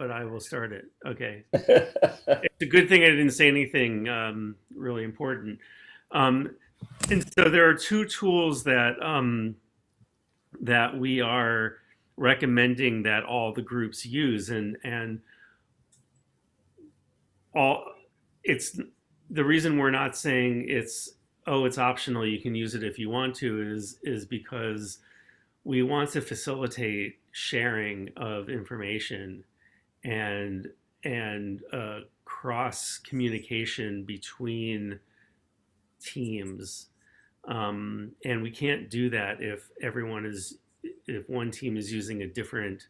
but I will start it. Okay. It's a good thing I didn't say anything really important. Um, and so there are two tools that we are recommending that all the groups use, and all it's the reason we're not saying it's optional, you can use it if you want to, is because we want to facilitate sharing of information and cross communication between teams. And we can't do that if one team is using a different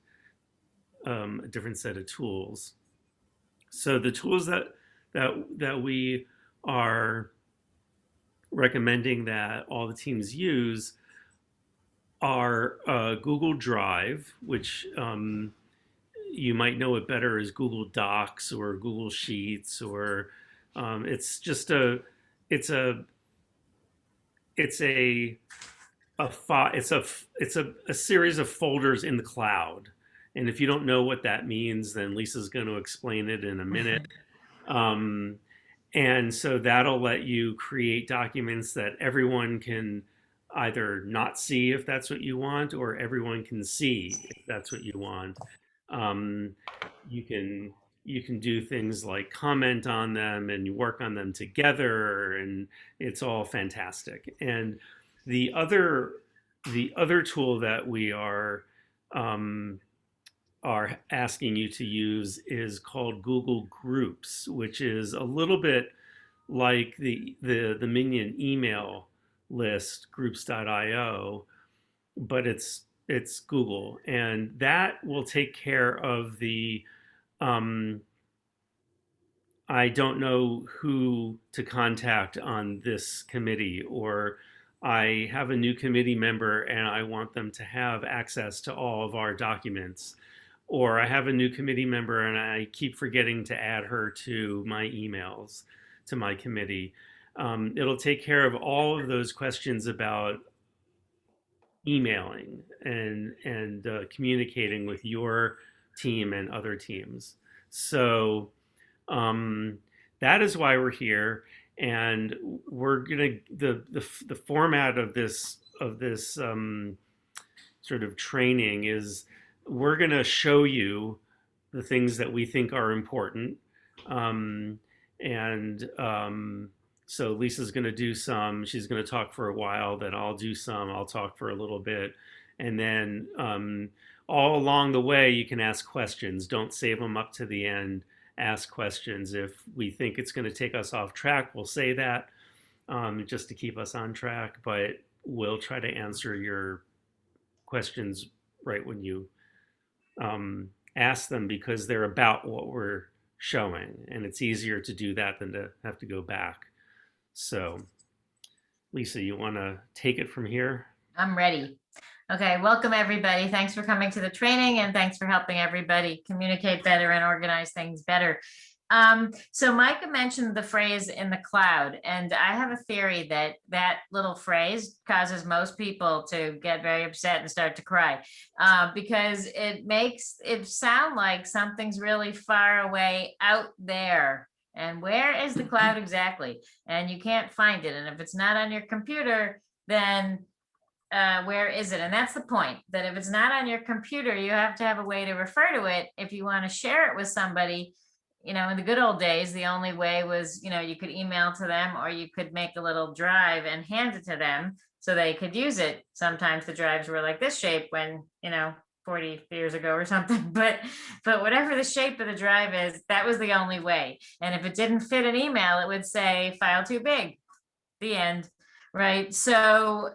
set of tools. So the tools that we are recommending that all the teams use are Google Drive, which you might know it better as Google Docs or Google Sheets, or it's just it's a it's a series of folders in the cloud. And if you don't know what that means, then Lisa's going to explain it in a minute. Um, and so that'll let you create documents that everyone can either not see if that's what you want, or everyone can see if that's what you want. Um, you can you can do things like comment on them and you work on them together, and it's all fantastic. And the other the other tool that we um, are asking you to use is called Google Groups, which is a little bit like the Minion email list, groups.io, but it's Google, and that will take care of the um, I don't know who to contact on this committee, or I have a new committee member and I want them to have access to all of our documents, or I have a new committee member and I keep forgetting to add her to my emails to my committee. It'll take care of all of those questions about emailing and communicating with your team and other teams. So um, that is why we're here, and we're gonna the format of this sort of training is we're gonna show you the things that we think are important, um, and so Lisa's going to do some. She's going to talk for a while. Then I'll do some. I'll talk for a little bit, and then all along the way, you can ask questions. Don't save them up to the end. Ask questions. If we think it's going to take us off track, we'll say that just to keep us on track. But we'll try to answer your questions right when you ask them, because they're about what we're showing, and it's easier to do that than to have to go back. So, Lisa, you want to take it from here? I'm ready. Okay, welcome everybody. Thanks for coming to the training, and thanks for helping everybody communicate better and organize things better. So Micah mentioned the phrase "in the cloud," and I have a theory that that little phrase causes most people to get very upset and start to cry, because it makes it sound like something's really far away out there. And where is the cloud exactly? And you can't find it. And if it's not on your computer, then where is it? And that's the point, that if it's not on your computer, you have to have a way to refer to it if you want to share it with somebody. In the good old days, the only way was, you could email to them, or you could make a little drive and hand it to them so they could use it. Sometimes the drives were like this shape when, 40 years ago or something, but whatever the shape of the drive is, that was the only way. And if it didn't fit an email, it would say file too big, the end. Right. So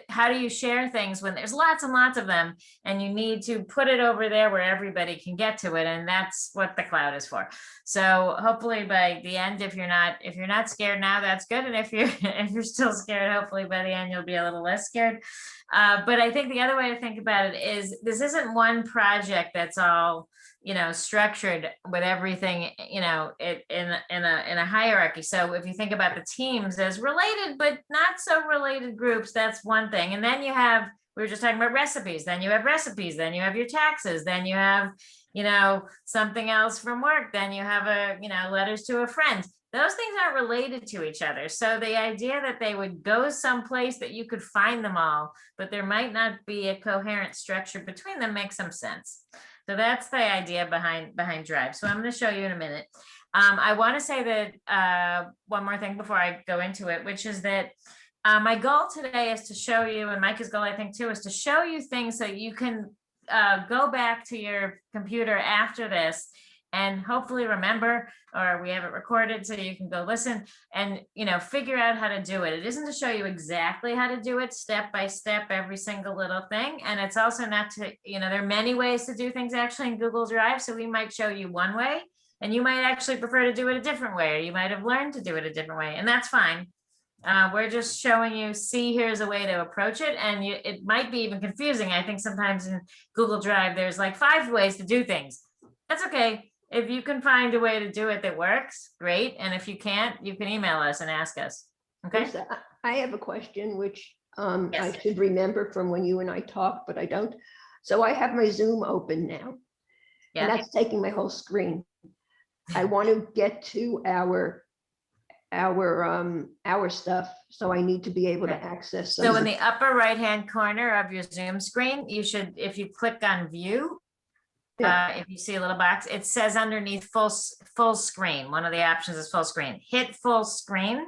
how do you share things when there's lots and lots of them, and you need to put it over there where everybody can get to it? And that's what the cloud is for. So hopefully by the end, if you're not scared now, that's good. And if you're still scared, hopefully by the end you'll be a little less scared. But I think the other way to think about it is, this isn't one project that's all structured with everything, in a hierarchy. So if you think about the teams as related but not so related groups, that's one thing. And then we were just talking about recipes. Then you have recipes. Then you have your taxes. Then you have something else from work, then you have letters to a friend. Those things aren't related to each other. So the idea that they would go someplace that you could find them all, but there might not be a coherent structure between them makes some sense. So that's the idea behind Drive. So I'm going to show you in a minute. I want to say that one more thing before I go into it, which is that my goal today is to show you, and Micah's goal, I think, too, is to show you things so you can go back to your computer after this and hopefully remember, or we have it recorded so you can go listen and, figure out how to do it. It isn't to show you exactly how to do it step by step, every single little thing. And it's also not to, there are many ways to do things actually in Google Drive. So we might show you one way and you might actually prefer to do it a different way, or you might have learned to do it a different way, and that's fine. We're just showing you, see, here's a way to approach it. And it might be even confusing. I think sometimes in Google Drive, there's like 5 ways to do things. That's okay. If you can find a way to do it that works, great. And if you can't, you can email us and ask us. Okay. Lisa, I have a question which I Yes. should remember from when you and I talked, but I don't. So I have my Zoom open now, and Yeah. that's taking my whole screen. I want to get to our stuff, so I need to be able to Okay. access. So in the upper right-hand corner of your Zoom screen, you should, if you click on view, if you see a little box, it says underneath full screen. One of the options is full screen. Hit full screen,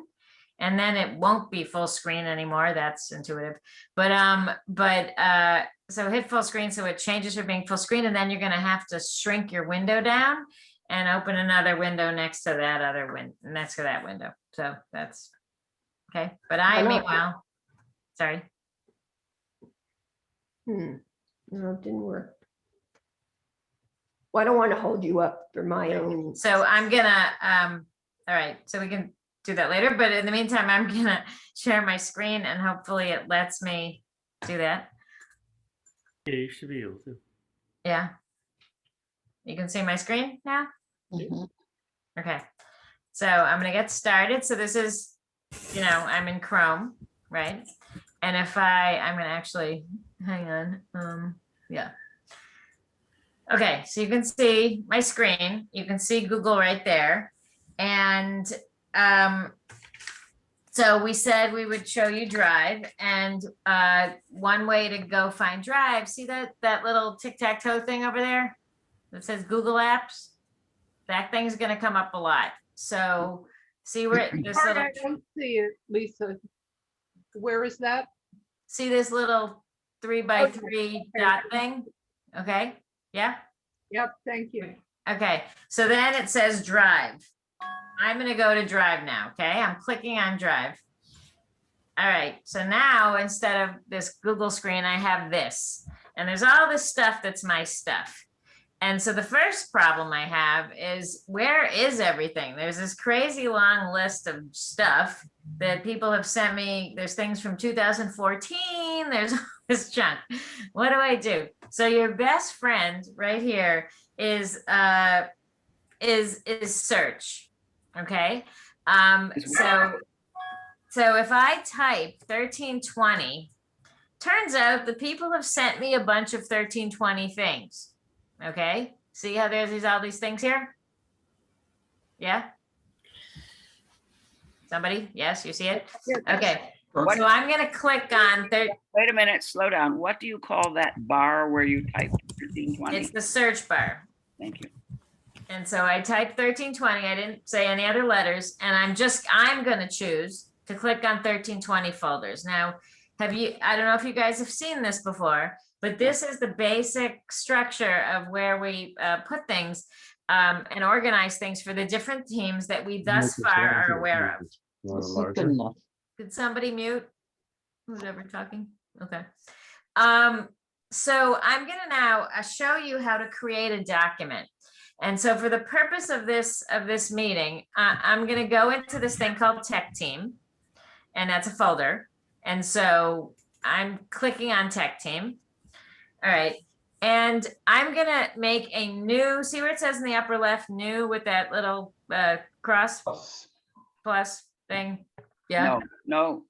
and then it won't be full screen anymore. That's intuitive. So hit full screen, so it changes from being full screen, and then you're going to have to shrink your window down and open another window next to that other next to that window. So that's okay. But meanwhile, sorry. No, it didn't work. Well, I don't want to hold you up for my own. So I'm gonna, all right, so we can do that later, but in the meantime, I'm gonna share my screen and hopefully it lets me do that. Yeah, you should be able to. Yeah. You can see my screen now? Mhm. Okay. So I'm gonna get started. So this is, I'm in Chrome, right? And if I'm gonna actually, hang on, yeah. Okay, so you can see my screen, you can see Google right there. And so we said we would show you Drive, and one way to go find Drive, see that little tic-tac-toe thing over there that says Google Apps? That thing's gonna come up a lot. So see where this Sorry, little, I don't see it, Lisa. Where is that? see this little 3x3 Okay. dot thing? Okay, yeah? Yep, thank you. Okay, so then it says Drive. I'm gonna go to Drive now, okay? I'm clicking on Drive. All right, so now instead of this Google screen, I have this. And there's all this stuff that's my stuff. And so the first problem I have is, where is everything? There's this crazy long list of stuff that people have sent me. There's things from 2014, there's all this junk. What do I do? So your best friend right here is search. Okay. So if I type 1320, turns out the people have sent me a bunch of 1320 things. Okay. See how there's all these things here? Yeah. Somebody? Yes, you see it? Okay. What- So I'm going to click on Wait a minute, slow down. What do you call that bar where you type 1320? it's the search bar. Thank you. And so I typed 1320. I didn't say any other letters. And I'm going to choose to click on 1320 folders. Now, I don't know if you guys have seen this before, but this is the basic structure of where we put things and organize things for the different teams that we thus far are aware of. Could somebody mute? Who's ever talking? Okay. So I'm gonna now show you how to create a document. And so for the purpose of this meeting, I'm gonna go into this thing called Tech Team, and that's a folder. And so I'm clicking on Tech Team. All right. And I'm gonna make a new, see where it says in the upper left, new with that little cross plus thing? Yeah. No,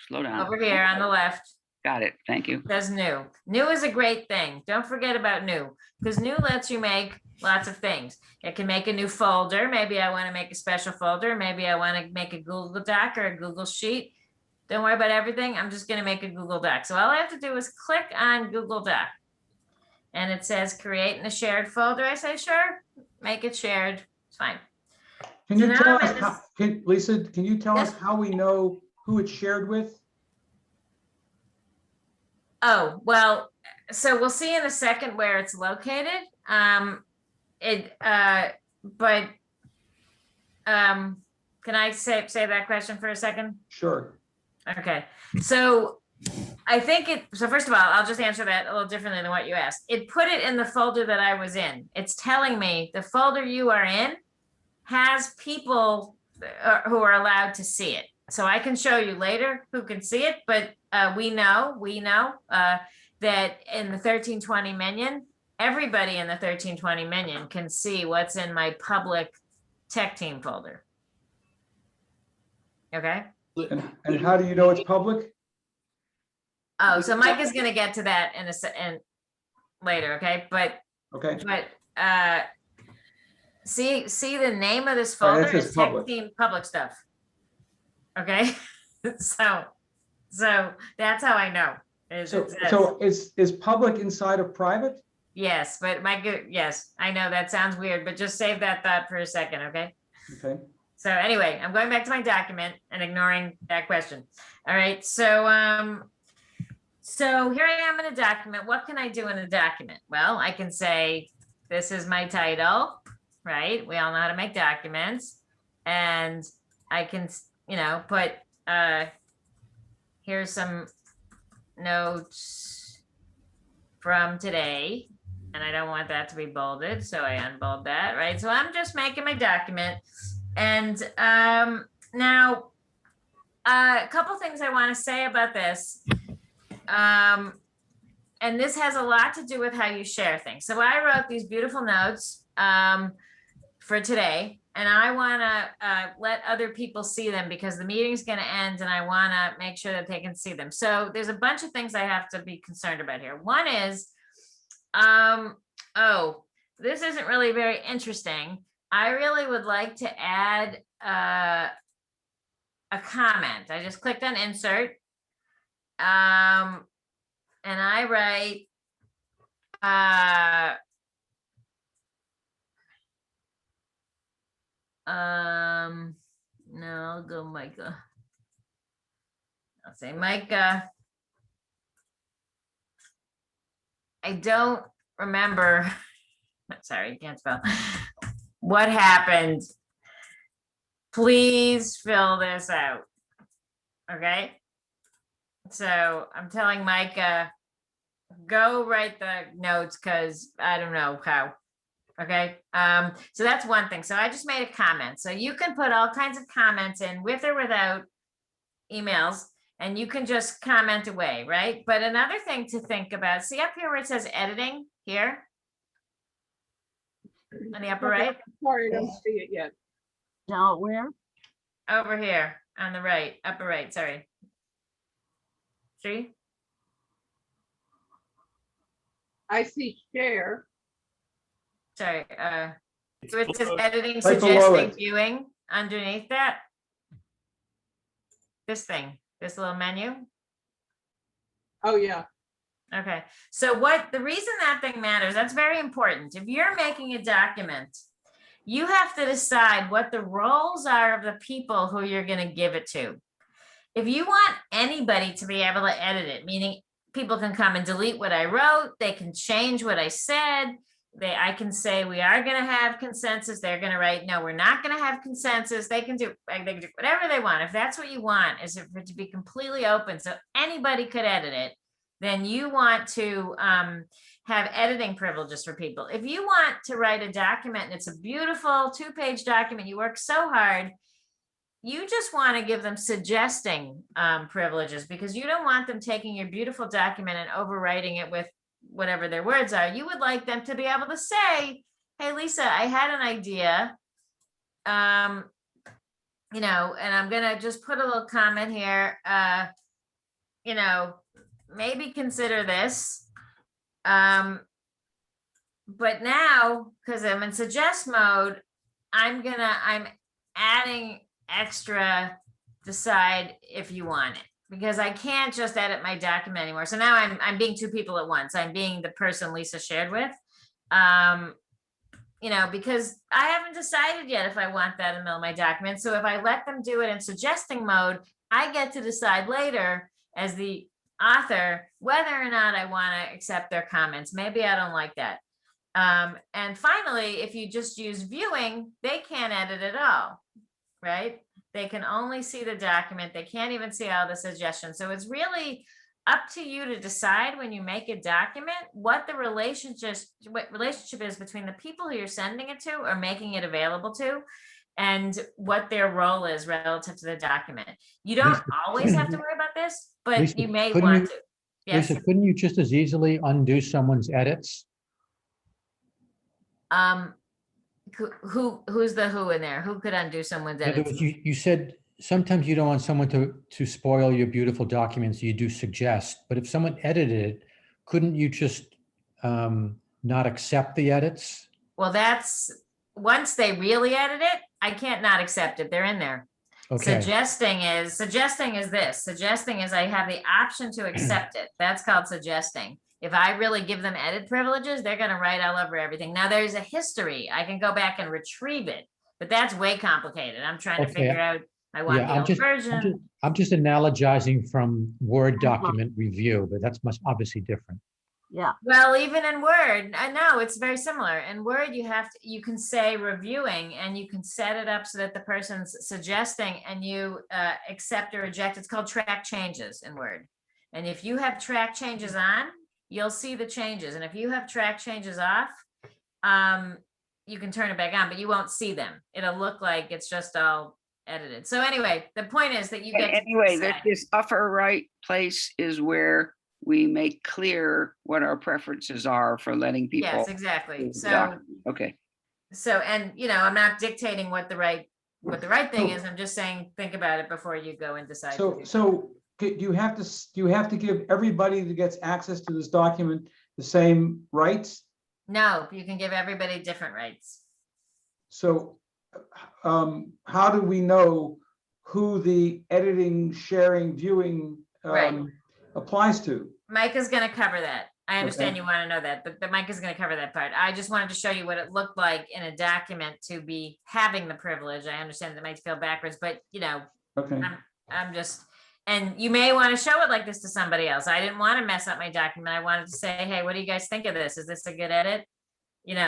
slow down. Over here on the left. Got it. Thank you. Says new. New is a great thing. Don't forget about new, because new lets you make lots of things. It can make a new folder. Maybe I want to make a special folder. Maybe I want to make a Google Doc or a Google Sheet. Don't worry about everything. I'm just going to make a Google Doc. So all I have to do is click on Google Doc. And it says create in a shared folder. I say, sure, make it shared. It's fine. Can you So now tell I'm us, in this- Lisa, can you tell us Yes. how we know who it's shared with? Oh, well, so we'll see in a second where it's located. Can I say that question for a second? Sure. Okay, so I think so first of all, I'll just answer that a little differently than what you asked. It put it in the folder that I was in. It's telling me the folder you are in has people who are allowed to see it. So I can show you later who can see it, but we know that in the 1320 minion, everybody in the 1320 minion can see what's in my public tech team folder. Okay. And how do you know it's public? Oh, so Mike is gonna get to that in later, okay? But Okay, see the name of this All right, folder it says is tech public. team public stuff. Okay, so that's how I know. Is so, it says- so is public inside of private? Yes, but yes, I know that sounds weird, but just save that thought for a second, okay? Okay, So anyway, I'm going back to my document and ignoring that question. All right, so so here I am in a document. What can I do in a document? Well, I can say, this is my title, right? We all know how to make documents. And I can, put, here's some notes from today. And I don't want that to be bolded, so I unbold that, right? So I'm just making my document. And now, a couple things I want to say about this. And this has a lot to do with how you share things. So I wrote these beautiful notes for today, and I want to let other people see them because the meeting's going to end, and I want to make sure that they can see them. So there's a bunch of things I have to be concerned about here. One is, oh, this isn't really very interesting. I really would like to add a comment. I just clicked on insert. And I write, no, I'll go Micah. I'll say Micah. I don't remember, sorry, can't spell, what happened. Please fill this out, okay? So I'm telling Micah, go write the notes because I don't know how. Okay. So that's one thing. So I just made a comment. So you can put all kinds of comments in with or without emails, and you can just comment away, right? But another thing to think about, see up here where it says editing here on the upper right, Sorry, I don't see it yet. Now where? over here on the right, upper right, sorry. See? I see share. Sorry, It's so it says below- editing Right below suggesting it. viewing underneath that. This thing, this little menu. Oh, yeah. Okay, so the reason that thing matters, that's very important. If you're making a document, you have to decide what the roles are of the people who you're gonna give it to. If you want anybody to be able to edit it, meaning people can come and delete what I wrote, they can change what I said. I can say we are gonna have consensus. They're gonna write, no, we're not gonna have consensus. They can do whatever they want. If that's what you want, is for it to be completely open, so anybody could edit it, then you want to have editing privileges for people. If you want to write a document and it's a beautiful 2-page document, you work so hard, you just want to give them suggesting privileges because you don't want them taking your beautiful document and overwriting it with whatever their words are. You would like them to be able to say, hey, Lisa, I had an idea. And I'm going to just put a little comment here. maybe consider this. But now, because I'm in suggest mode, I'm adding extra decide if you want it. Because I can't just edit my document anymore. So now I'm being two people at once. I'm being the person Lisa shared with. Because I haven't decided yet if I want that in the middle of my document. So if I let them do it in suggesting mode, I get to decide later as the author whether or not I want to accept their comments. Maybe I don't like that. And finally, if you just use viewing, they can't edit at all, right? They can only see the document. They can't even see all the suggestions. So it's really up to you to decide when you make a document what the relationship is between the people who you're sending it to or making it available to, and what their role is relative to the document. You don't Lisa, always have to worry about this, but Lisa, you may couldn't want you- to. Yes. Lisa, couldn't you just as easily undo someone's edits? Who's the who in there? Who could undo someone's In other edits? words, you said sometimes you don't want someone to spoil your beautiful documents, you do suggest, but if someone edited it, couldn't you just not accept the edits? Well, that's, once they really edit it, I can't not accept it. They're in there. Okay, Suggesting is this. Suggesting is I have the option to accept it. That's called suggesting. If I really give them edit privileges, they're gonna write all over everything. Now, there's a history. I can go back and retrieve it, but that's way complicated. I'm trying to Okay. figure out, I want yeah, the I'm old just, version. I'm just analogizing from Word document review, but that's much obviously different. Yeah, Well, even in Word, I know it's very similar. In Word, you can say reviewing and you can set it up so that the person's suggesting and you accept or reject. It's called track changes in Word. And if you have track changes on, you'll see the changes. And if you have track changes off, you can turn it back on, but you won't see them. It'll look like it's just all edited. So anyway, the point is that you get to Anyway, decide. this upper right place is where we make clear what our preferences are for letting people. Yes, exactly. do the So document. Okay, and I'm not dictating what the right thing is. I'm just saying, think about it before you go and decide. to do So do you have to give everybody that gets access to this document the same rights? No, you can give everybody different rights. So how do we know who the editing, sharing, viewing Right. applies to? Mike is going to cover that. I understand Okay. you want to know that, but Mike is going to cover that part. I just wanted to show you what it looked like in a document to be having the privilege. I understand that might feel backwards, but Okay, I'm just, and you may want to show it like this to somebody else. I didn't want to mess up my document. I wanted to say, hey, what do you guys think of this? Is this a good edit?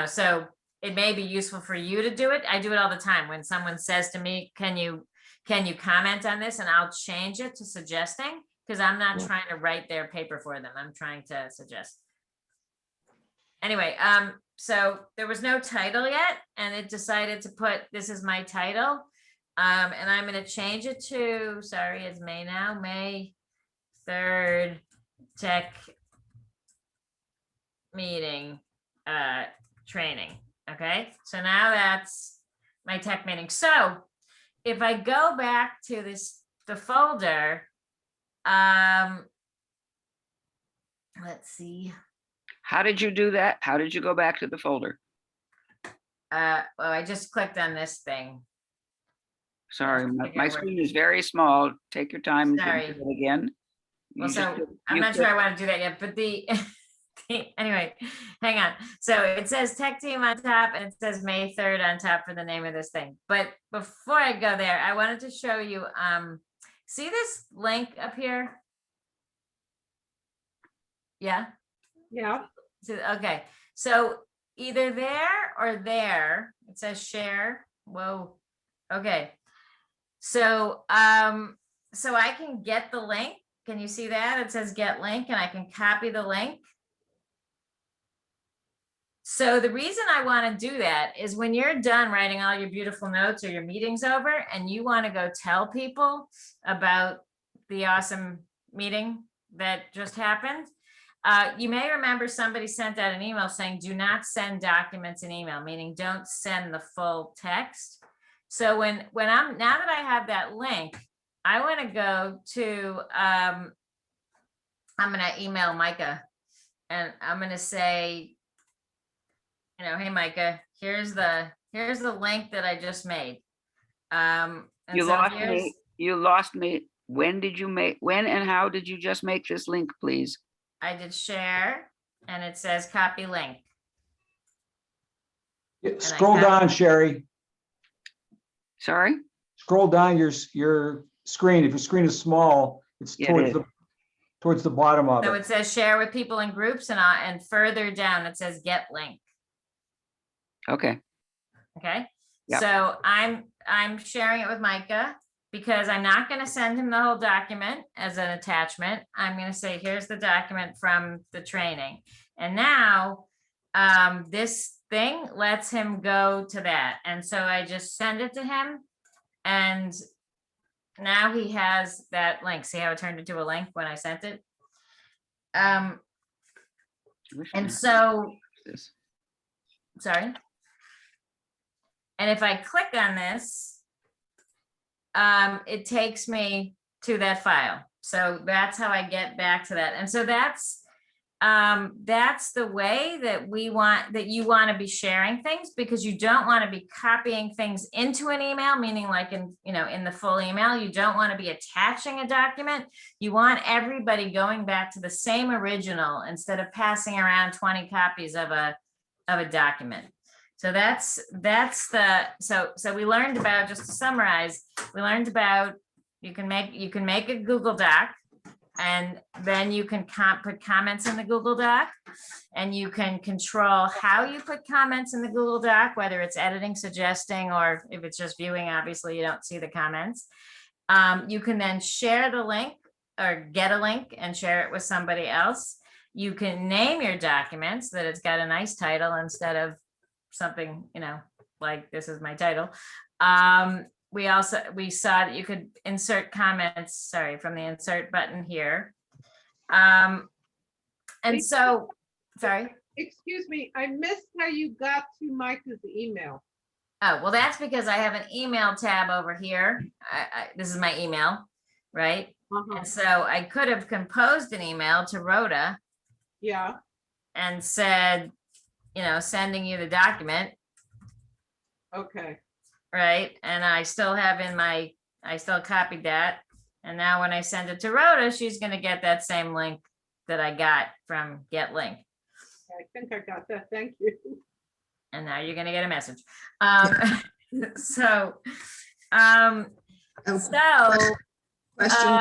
So it may be useful for you to do it. I do it all the time. When someone says to me, can you comment on this? And I'll change it to suggesting, because I'm not Yeah. trying to write their paper for them. I'm trying to suggest. Anyway, so there was no title yet, and it decided to put, this is my title. And I'm gonna change it to, sorry, it's May now, May 3rd tech meeting, training. Okay, so now that's my tech meeting. So if I go back to the folder, let's see. how did you do that? How did you go back to the folder? Well, I just clicked on this thing. Sorry, Let's my figure out where- screen is very small. Take your time and Sorry. do it again. Well, You just so did- I'm you not sure clicked- I want to do that yet, but anyway, hang on. So it says tech team on top and it says May 3rd on top for the name of this thing. But before I go there, I wanted to show you, see this link up here? Yeah. Yeah, Okay, so either there or there, it says share. Whoa. Okay. So, so I can get the link. Can you see that? It says get link and I can copy the link. So the reason I want to do that is when you're done writing all your beautiful notes or your meeting's over and you want to go tell people about the awesome meeting that just happened, you may remember somebody sent out an email saying, do not send documents in email, meaning don't send the full text. So now that I have that link, I want to go to I'm gonna email Micah and I'm gonna say, hey, Micah, here's the link that I just made. And You so lost here's, me. You lost me. When and how did you just make this link, please? I did share and it says copy link. Scroll down, Sherry. Sorry? Scroll down your screen. If your screen is small, it's Yeah, it towards the bottom of So it. it says share with people in groups and further down, it says get link. Okay. Okay, Yep. so I'm sharing it with Micah because I'm not gonna send him the whole document as an attachment. I'm gonna say, here's the document from the training. And now, this thing lets him go to that. And so I just send it to him. And now he has that link. See how it turned into a link when I sent it? I wish I And had so, this. sorry. And if I click on this, it takes me to that file. So that's how I get back to that. And so that's the way that you want to be sharing things, because you don't want to be copying things into an email, meaning like in the full email, you don't want to be attaching a document. You want everybody going back to the same original instead of passing around 20 copies of a document. So so we learned about, just to summarize, we learned about you can make a Google Doc, and then you can put comments in the Google Doc, and you can control how you put comments in the Google Doc, whether it's editing, suggesting, or if it's just viewing, obviously you don't see the comments. You can then share the link or get a link and share it with somebody else. You can name your document so that it's got a nice title instead of something, like this is my title. We saw that you could insert comments, from the insert button here. And so, sorry. Excuse me, I missed how you got to Micah's email. Oh, well, that's because I have an email tab over here. This is my email, right? Uh-huh. And so I could have composed an email to Rhoda Yeah, and said, sending you the document, okay. right? And I still have I still copied that. And now when I send it to Rhoda, she's gonna get that same link that I got from Get Link. I think I got that. Thank you. And now you're gonna get a message. So Question,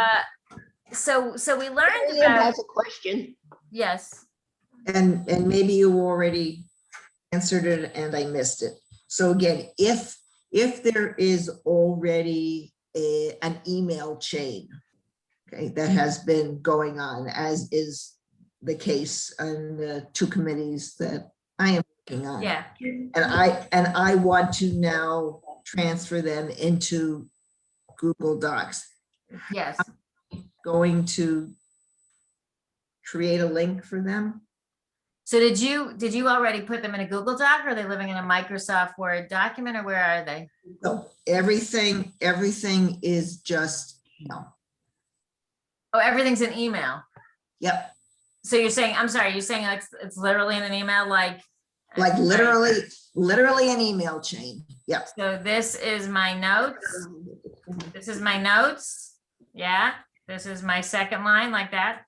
we learned Miriam about, has a question. yes, and maybe you already answered it and I missed it. So again, if there is already an email chain, okay, that has been going on, as is the case on the two committees that I am working on. yeah, And I want to now transfer them into Google Docs. yes. Going to create a link for them? So did you already put them in a Google Doc, or are they living in a Microsoft Word document, or where are they? No, everything is just, Oh, everything's in email. yep, So you're saying, I'm sorry, you're saying it's literally in an email, like literally an email chain. Yep, So this is my notes. This is my notes. Yeah. This is my second line, like that.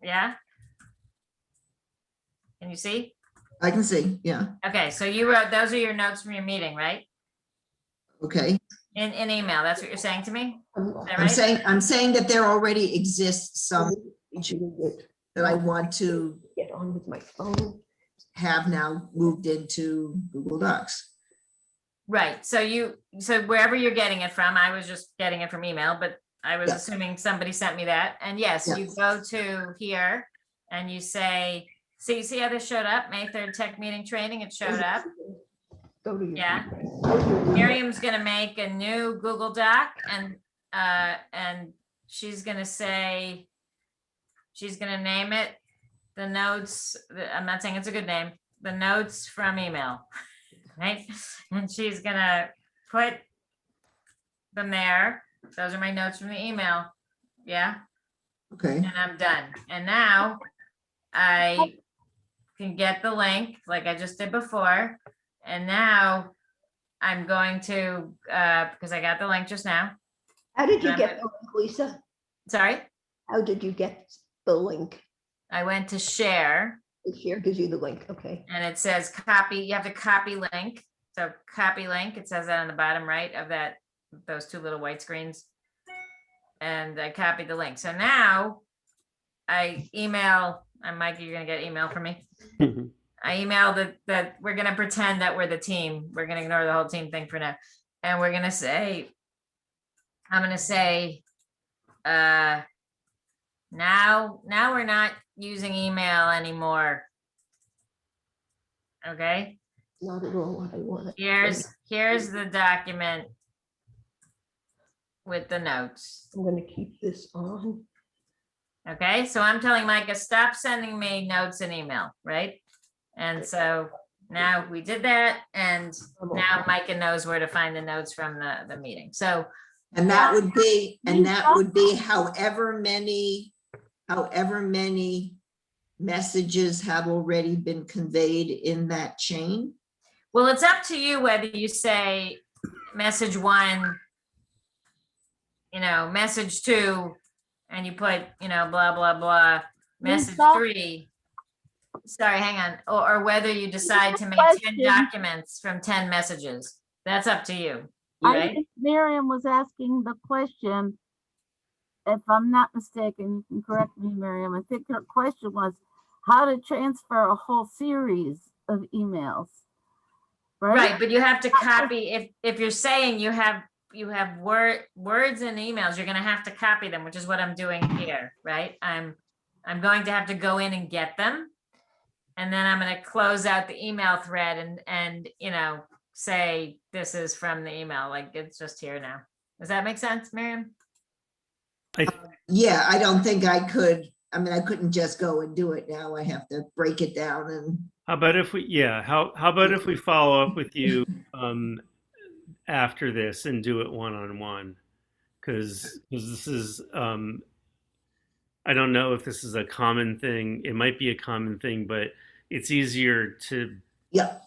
Yeah. Can you see? I can see, yeah, Okay, so you wrote, those are your notes from your meeting, right? okay. In email, that's what you're saying to me? Is that I'm right? saying that there already exists some Get that I want to on with my phone. have now moved into Google Docs. Right, so wherever you're getting it from, I was just getting it from email, but I was Yeah. assuming somebody sent me that. And yes, Yeah. you go to here and you say, see how this showed up? May 3rd tech meeting training, it showed up. Go to your. Yeah. Go to your- Miriam's gonna make a new Google Doc and she's gonna say, she's gonna name it the notes, I'm not saying it's a good name, the notes from email, right? And she's gonna put them there. Those are my notes from the email. Yeah. Okay, and I'm done. And now I can get the link like I just did before. And now I'm going to, because I got the link just now. How did you I'm get the link, Lisa? Sorry, How did you get the link? I went to share It here gives you the link, okay. and it says copy, you have to copy link. So copy link, it says that on the bottom right of that, those two little white screens. And I copied the link. So now I email, and Mike, you're gonna get email from me. I emailed that we're gonna pretend that we're the team. We're gonna ignore the whole team thing for now. And we're gonna say, I'm gonna say, now we're not using email anymore. Okay, Not at all what I wanted. here's the document with the notes. I'm gonna keep this on. Okay, so I'm telling Micah, stop sending me notes and email, right? And so now we did that, and I'm all now done. Micah knows where to find the notes from the meeting. So, and that would be however many messages have already been conveyed in that chain. well, it's up to you whether you say message 1, message 2, and you put, blah, blah, blah, message 3. Sorry, hang on. Or whether you decide to make 10 Question. documents from 10 messages. That's up to you, I right? think Miriam was asking the question, if I'm not mistaken, you can correct me, Miriam. I think her question was how to transfer a whole series of emails. Right, but you have to copy, if you're saying you have words and emails, you're gonna have to copy them, which is what I'm doing here, right? I'm going to have to go in and get them. And then I'm gonna close out the email thread and say, this is from the email, like it's just here now. Does that make sense, Miriam? Yeah, I don't think I could. I mean, I couldn't just go and do it now. I have to break it down and. How about if we, yeah, how about if we follow up with you after this and do it one-on-one? Because this is, I don't know if this is a common thing. It might be a common thing, but it's easier to Yeah,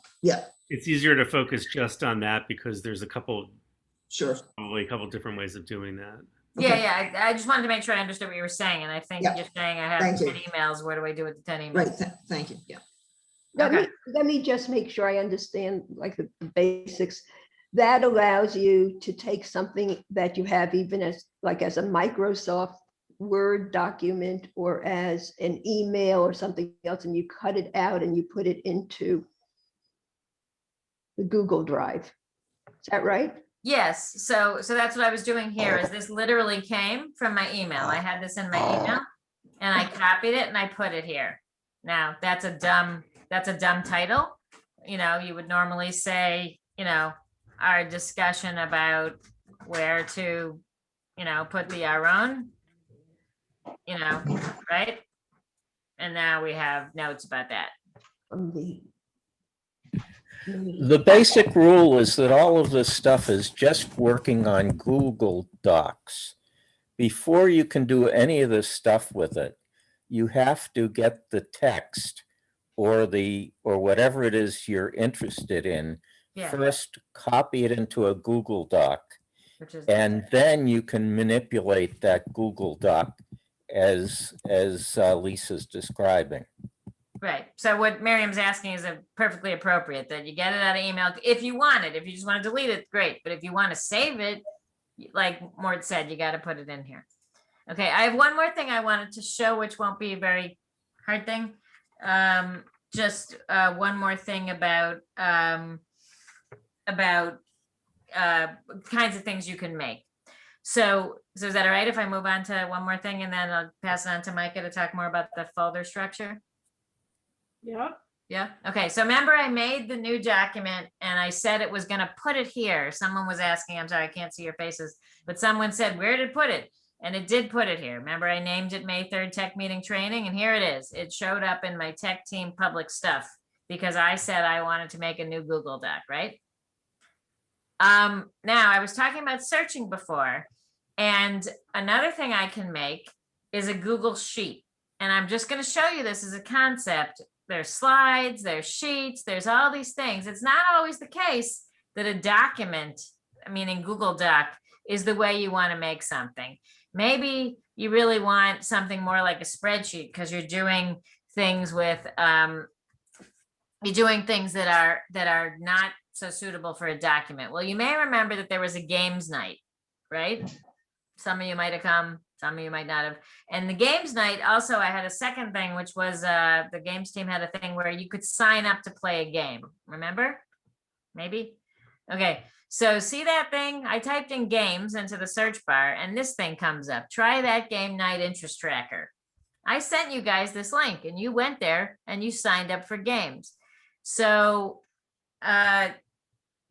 it's easier to focus just on that because there's sure. probably a couple different ways of doing that. Yeah, Okay. yeah, I just wanted to make sure I understood what you were saying, and I think Yeah. you're saying I have Thank 10 you. emails, what do I do with the 10 emails? Right, thank you, yeah. Okay. Let me just make sure I understand like the basics. That allows you to take something that you have even as a Microsoft Word document or as an email or something else, and you cut it out and you put it into the Google Drive. Is that right? Yes, so that's what I was doing here, is this literally came from my email. I had this in my email and I copied it and I put it here. Now, that's a dumb title. You would normally say, our discussion about where to, put the our own, right? And now we have notes about that. From the The basic rule is that all of this stuff is just working on Google Docs. Before you can do any of this stuff with it, you have to get the text or whatever it is you're interested in. Yeah. First, copy it into a Google Doc, Which is, and then you can manipulate that Google Doc as Lisa's describing. right. So what Miriam's asking is perfectly appropriate, that you get it out of email. If you want it, if you just want to delete it, great. But if you want to save it, like Mort said, you got to put it in here. Okay, I have one more thing I wanted to show, which won't be a very hard thing. Just one more thing about kinds of things you can make. So is that all right if I move on to one more thing and then I'll pass it on to Micah to talk more about the folder structure? Yeah, Yeah, okay, so remember I made the new document and I said it was gonna put it here. Someone was asking, I'm sorry, I can't see your faces, but someone said, where did it put it? And it did put it here. Remember I named it May 3rd Tech Meeting Training, and here it is. It showed up in my tech team public stuff because I said I wanted to make a new Google Doc, right? Now I was talking about searching before, and another thing I can make is a Google Sheet. And I'm just going to show you this as a concept. There's slides, there's sheets, there's all these things. It's not always the case that a document, meaning Google Doc, is the way you want to make something. Maybe you really want something more like a spreadsheet because you're doing things with, you're doing things that are not so suitable for a document. Well, you may remember that there was a games night, right? Some of you might have come, some of you might not have. And the games night, also, I had a second thing, which was the games team had a thing where you could sign up to play a game. Remember? Maybe? Okay. So see that thing? I typed in games into the search bar and this thing comes up. Try that game night interest tracker. I sent you guys this link and you went there and you signed up for games. So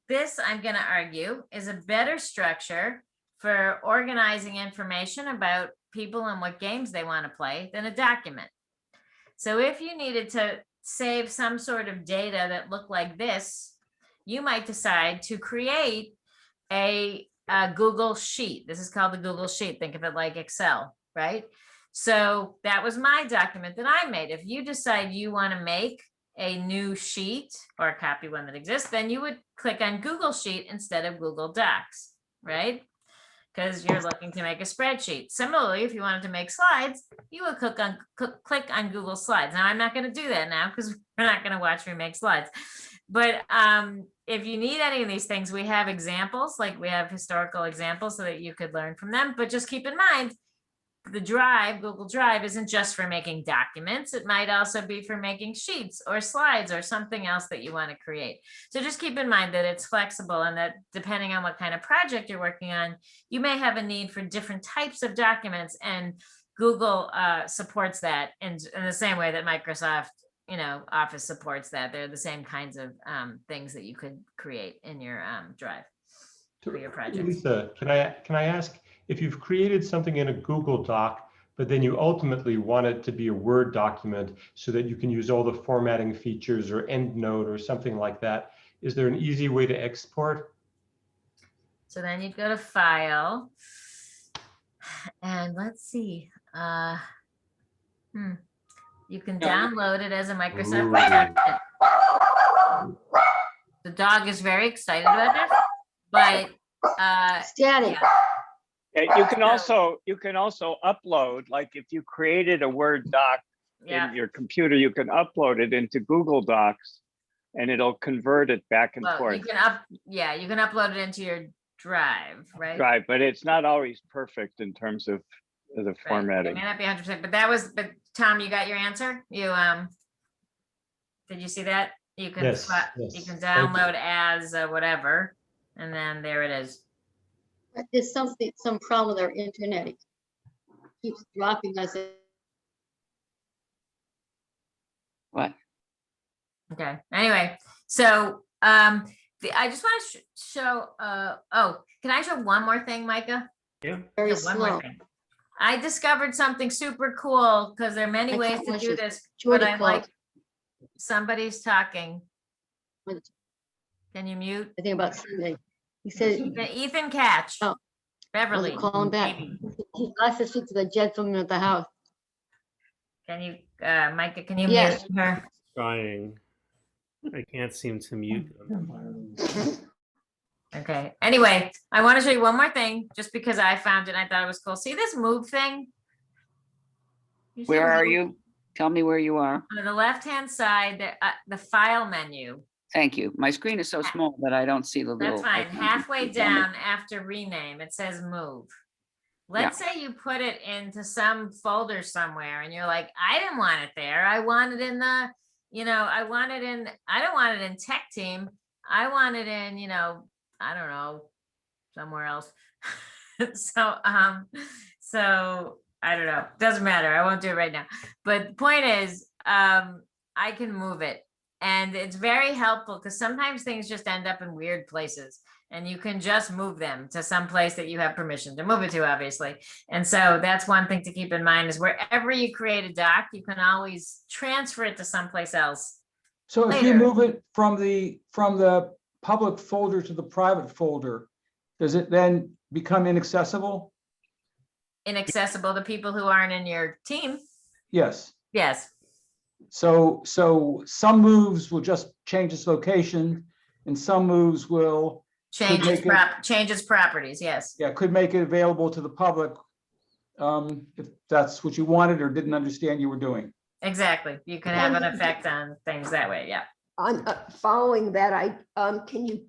this, I'm going to argue, is a better structure for organizing information about people and what games they want to play than a document. So if you needed to save some sort of data that looked like this, you might decide to create a Google Sheet. This is called the Google Sheet. Think of it like Excel, right? So that was my document that I made. If you decide you want to make a new sheet or copy one that exists, then you would click on Google Sheet instead of Google Docs, right? Because you're looking to make a spreadsheet. Similarly, if you wanted to make slides, you would click on Google Slides. Now, I'm not going to do that now because we're not going to watch me make slides. But if you need any of these things, we have examples, like we have historical examples so that you could learn from them. But just keep in mind, the Drive, Google Drive, isn't just for making documents. It might also be for making sheets or slides or something else that you want to create. So just keep in mind that it's flexible and that depending on what kind of project you're working on, you may have a need for different types of documents, and Google supports that in the same way that Microsoft, Office supports that. They're the same kinds of things that you could create in your Drive for your projects. Lisa, can I ask, if you've created something in a Google Doc, but then you ultimately want it to be a Word document so that you can use all the formatting features or EndNote or something like that, is there an easy way to export? So then you'd go to File, and let's see. You can download it as a Microsoft Word document. The dog is very excited about this, but Static. You can also upload, like if you created a Word doc in your computer, you can upload it into Google Docs and it'll convert it back and forth. You can upload it into your Drive, right? Drive, but it's not always perfect in terms of the Right. formatting. It may not be 100%, but Tom, you got your answer? You did you see that? You can Yes, you yes. can Thank you. download as whatever, and then there it is. But there's some problem with our internet. It keeps dropping us. What? Okay, anyway, so I just want to show, can I show one more thing, Micah? Yeah. Very One more slow. thing. I discovered something super cool because there are many I ways can't to watch do it. this, Jordy but I called. like, somebody's talking. What? Can you mute? I think about Sunday. He said, Ethan Catch. Oh. Beverly. call him back. maybe. He asked to speak to the gentleman at the house. Can you, Micah, can you Yes. mute her? Trying. I can't seem to mute them. Okay, anyway, I want to show you one more thing, just because I found it and I thought it was cool. See this move thing? You see Where are move? you? Tell me where you are. On the left-hand side, the file menu. Thank you. My screen is so small that I don't see the little. That's fine. icon. Halfway down after rename, it says move. Let's say you put it into some folder somewhere and you're like, I didn't want it there. I want it in the, I don't want it in tech team. I want it in, I don't know, somewhere else. So I don't know. Doesn't matter. I won't do it right now. But the point is, I can move it. And it's very helpful because sometimes things just end up in weird places and you can just move them to some place that you have permission to move it to, obviously. And so that's one thing to keep in mind is wherever you create a doc, you can always transfer it to someplace else. So if you Later. move it from the public folder to the private folder, does it then become inaccessible? inaccessible to people who aren't in your team. Yes. Yes, So some moves will just change its location and some moves will, change its make it- change its properties, yes. yeah, could make it available to the public if that's what you wanted or didn't understand you were doing. Exactly. You can have an effect on things that way, yeah. On following that, can you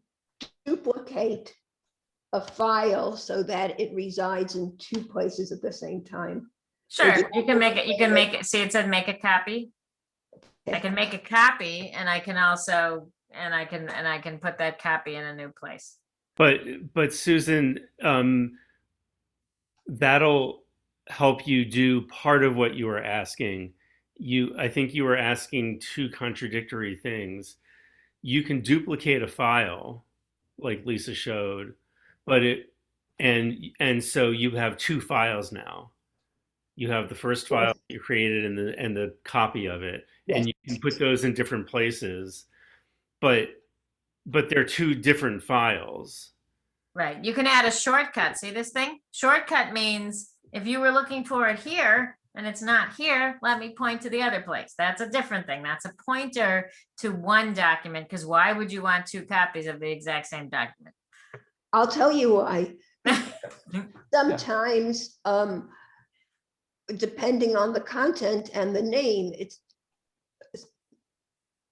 duplicate a file so that it resides in two places at the same time? Sure, you can make it, see it said make a copy. I can make a copy and I can also, and I can put that copy in a new place. But Susan, that'll help you do part of what you were asking. I think you were asking two contradictory things. You can duplicate a file, like Lisa showed, but so you have two files now. You have the first file you created and the copy of it, and you can put those in different places, but they're two different files. Right, you can add a shortcut. See this thing? Shortcut means if you were looking for it here and it's not here, let me point to the other place. That's a different thing. That's a pointer to one document, because why would you want two copies of the exact same document? I'll tell you why. Sometimes, depending on the content and the name,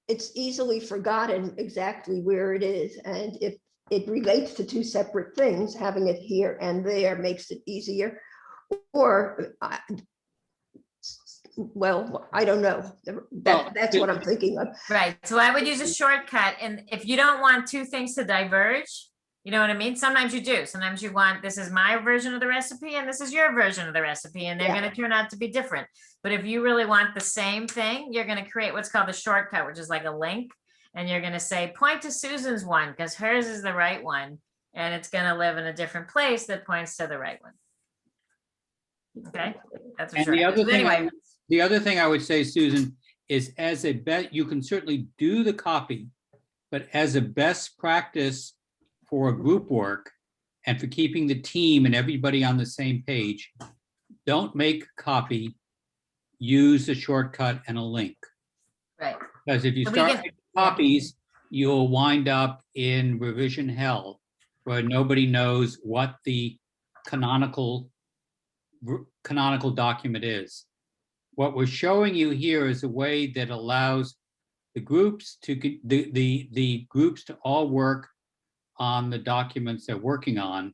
it's easily forgotten exactly where it is. And if it relates to two separate things, having it here and there makes it easier. Or, well, I don't know. That's what I'm thinking of. Right, so I would use a shortcut, and if you don't want two things to diverge, you know what I mean? Sometimes you do. Sometimes you want, this is my version of the recipe and this is your version of the recipe, and they're Yeah. going to turn out to be different. But if you really want the same thing, you're going to create what's called a shortcut, which is like a link. And you're going to say, point to Susan's one, because hers is the right one. And it's going to live in a different place that points to the right one. Okay, that's a And the shortcut. other But thing, anyway, the other thing I would say, Susan, is as a bet, you can certainly do the copy, but as a best practice for group work and for keeping the team and everybody on the same page, don't make a copy, use a shortcut and a link. right. Because if you So we start can- making copies, you'll wind up in revision hell, where nobody knows what the canonical document is. What we're showing you here is a way that allows the groups to the groups to all work on the documents they're working on,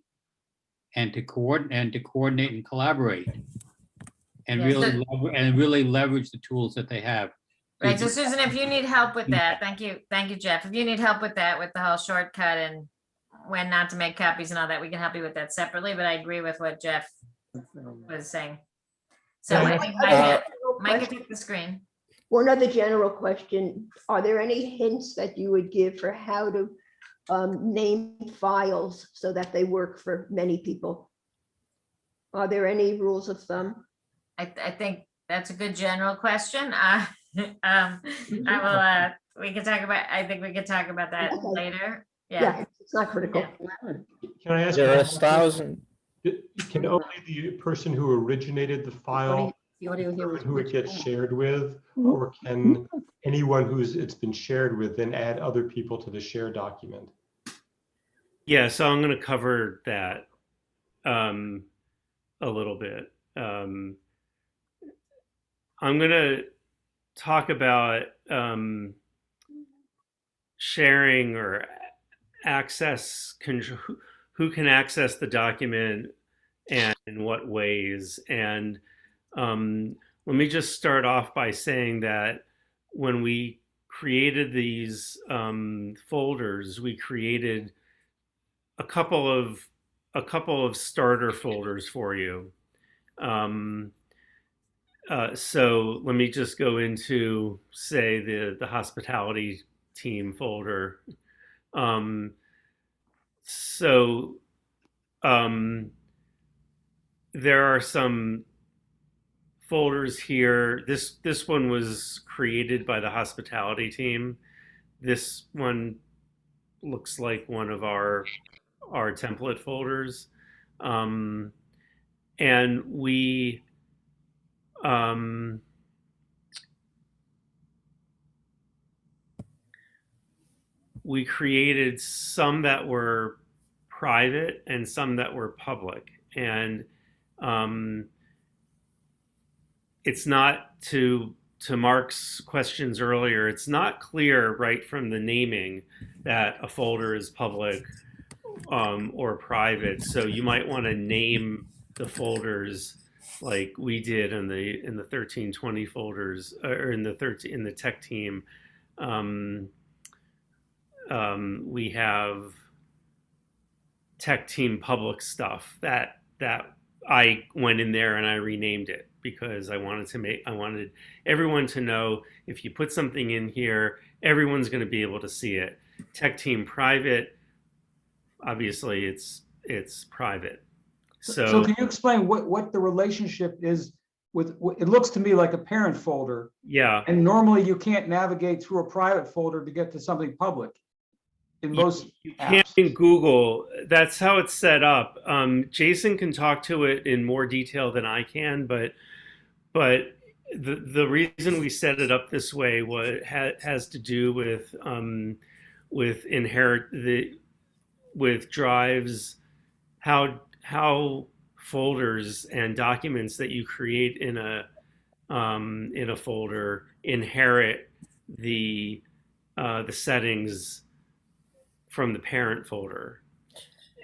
and to coordinate and collaborate, and Yeah, really leverage the tools that they have. Right, so Susan, if you need help with that, thank you, Jeff. If you need help with that, with the whole shortcut and when not to make copies and all that, we can help you with that separately, but I agree with what Jeff was saying. So Yeah, I think Mike can take the screen. One other general question, are there any hints that you would give for how to name files so that they work for many people? Are there any rules of thumb? I think that's a good general question. I will, we can talk about, I think we could talk about that Okay. later. Yeah, Yeah, it's not critical. Can I ask? There are one a more thousand. question? Can only the person who originated the file determine who it gets shared with, or can anyone it's been shared with then add other people to the shared document? Yeah, so I'm going to cover that a little bit. I'm going to talk about sharing or access, who can access the document and in what ways. And let me just start off by saying that when we created these folders, we created a couple of starter folders for you. So let me just go into, say, the hospitality team folder. There are some folders here. This one was created by the hospitality team. This one looks like one of our template folders. and we we created some that were private and some that were public. And it's not, to Mark's questions earlier, it's not clear right from the naming that a folder is public or private. So you might want to name the folders like we did in the 1320 folders, or in the tech team. We have tech team public stuff that I went in there and I renamed it because I wanted everyone to know, if you put something in here, everyone's going to be able to see it. Tech team private, obviously it's private. So can you explain what the relationship is with, it looks to me like a parent folder. Yeah. And normally you can't navigate through a private folder to get to something public. In most you can't apps. in Google. That's how it's set up. Jason can talk to it in more detail than I can, but the reason we set it up this way has to do with with drives, how folders and documents that you create in a folder inherit the settings from the parent folder.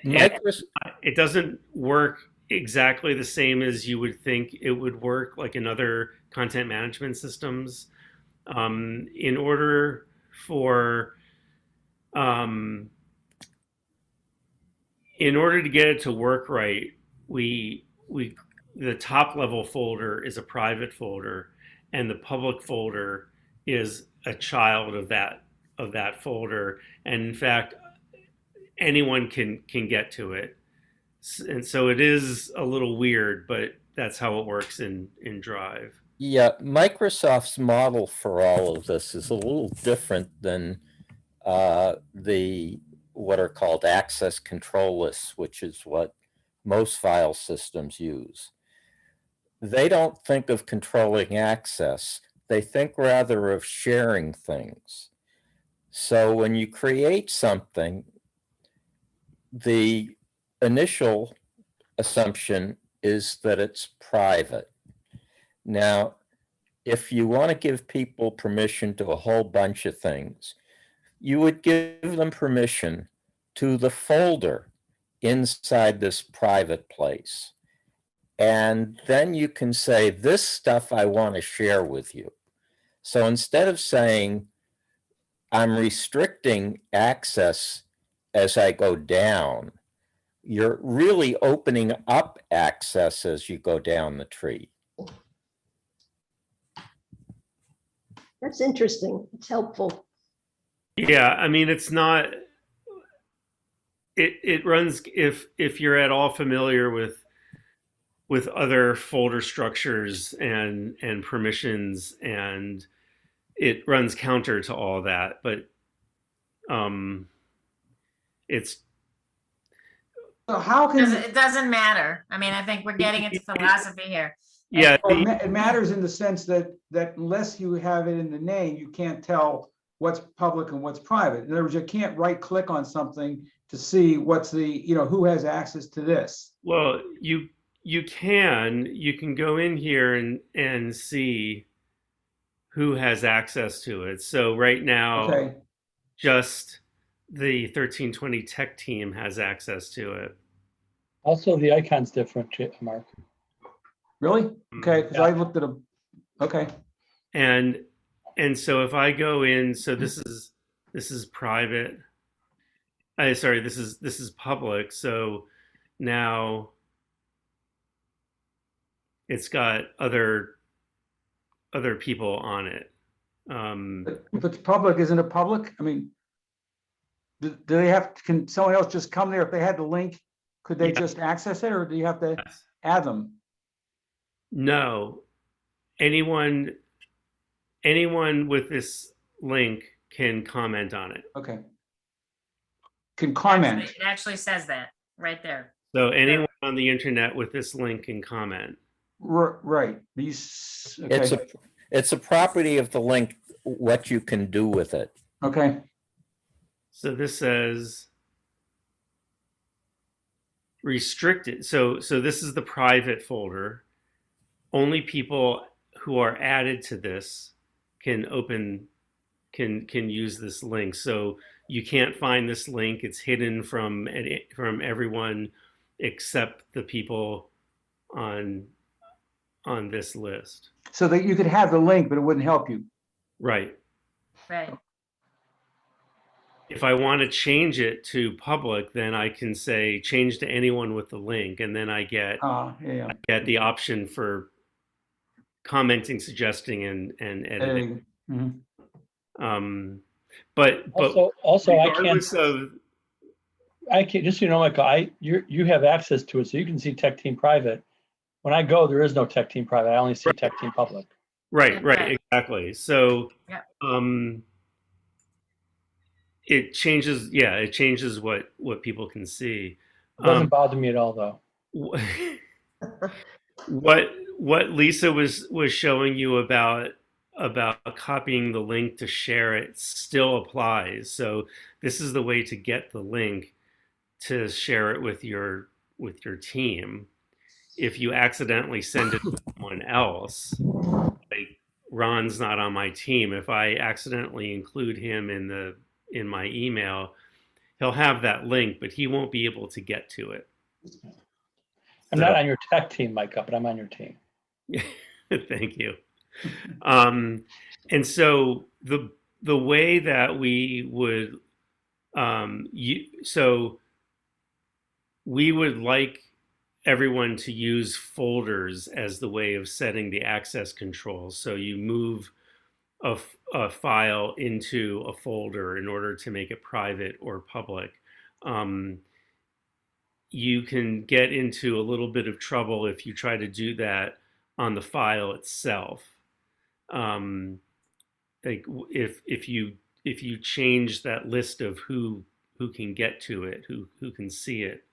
It doesn't work exactly the same as you would think it would work, like in other content management systems. In order to get it to work right, the top level folder is a private folder, and the public folder is a child of that folder. And in fact, anyone can get to it. And so it is a little weird, but that's how it works in Drive. Yeah, Microsoft's model for all of this is a little different than what are called access control lists, which is what most file systems use. They don't think of controlling access. They think rather of sharing things. So when you create something, the initial assumption is that it's private. Now, if you want to give people permission to a whole bunch of things, you would give them permission to the folder inside this private place. And then you can say, this stuff I want to share with you. So instead of saying, I'm restricting access as I go down, you're really opening up access as you go down the tree. That's interesting. It's helpful. Yeah, I mean, it's not, it runs, if you're at all familiar with other folder structures and permissions, and it runs counter to all that, but it's, So how can, It doesn't matter. I mean, I think we're getting into philosophy here. yeah, it matters in the sense that unless you have it in the name, you can't tell what's public and what's private. In other words, you can't right click on something to see what's who has access to this. well, you can go in here and see who has access to it. So right now, Okay. just the 1320 tech team has access to it. Also, the icon's different, Mark. Really? Okay, because I looked at them. Okay. And so if I go in, so this is private. Sorry, this is public. So now it's got other people on it. If it's public, isn't it public? I mean, do they have, can someone else just come there? If they had the link, could they just access it, or do you have to add them? No, anyone with this link can comment on it. Okay. Can comment. It actually says that right there. So anyone on the internet with this link and comment. Right, these, It's okay, it's a property of the link, what you can do with it. okay. So this says restricted. So this is the private folder. Only people who are added to this can use this link. So you can't find this link. It's hidden from everyone except the people on this list. So that you could have the link, but it wouldn't help you. Right. Right. If I want to change it to public, then I can say change to anyone with the link, and then I get Yeah. the option for commenting, suggesting, and editing. Mhm. But Also, I can't, regardless of just so you know, Michael, you have access to it, so you can see Tech Team Private. When I go, there is no Tech Team Private. I only see Tech Team Public. right, Okay. exactly. So Yeah. it changes. Yeah, it changes what people can see. It doesn't bother me at all, though. What Lisa was showing you about copying the link to share it still applies. So this is the way to get the link to share it with your team. If you accidentally send it to someone else, like Ron's not on my team, if I accidentally include him in my email, he'll have that link, but he won't be able to get to it. I'm not on your tech team, Micah, but I'm on your team. Thank you. And so the way that we would we would like everyone to use folders as the way of setting the access controls. So you move a file into a folder in order to make it private or public. You can get into a little bit of trouble if you try to do that on the file itself. Like if you change that list of who can get to it, who can see it,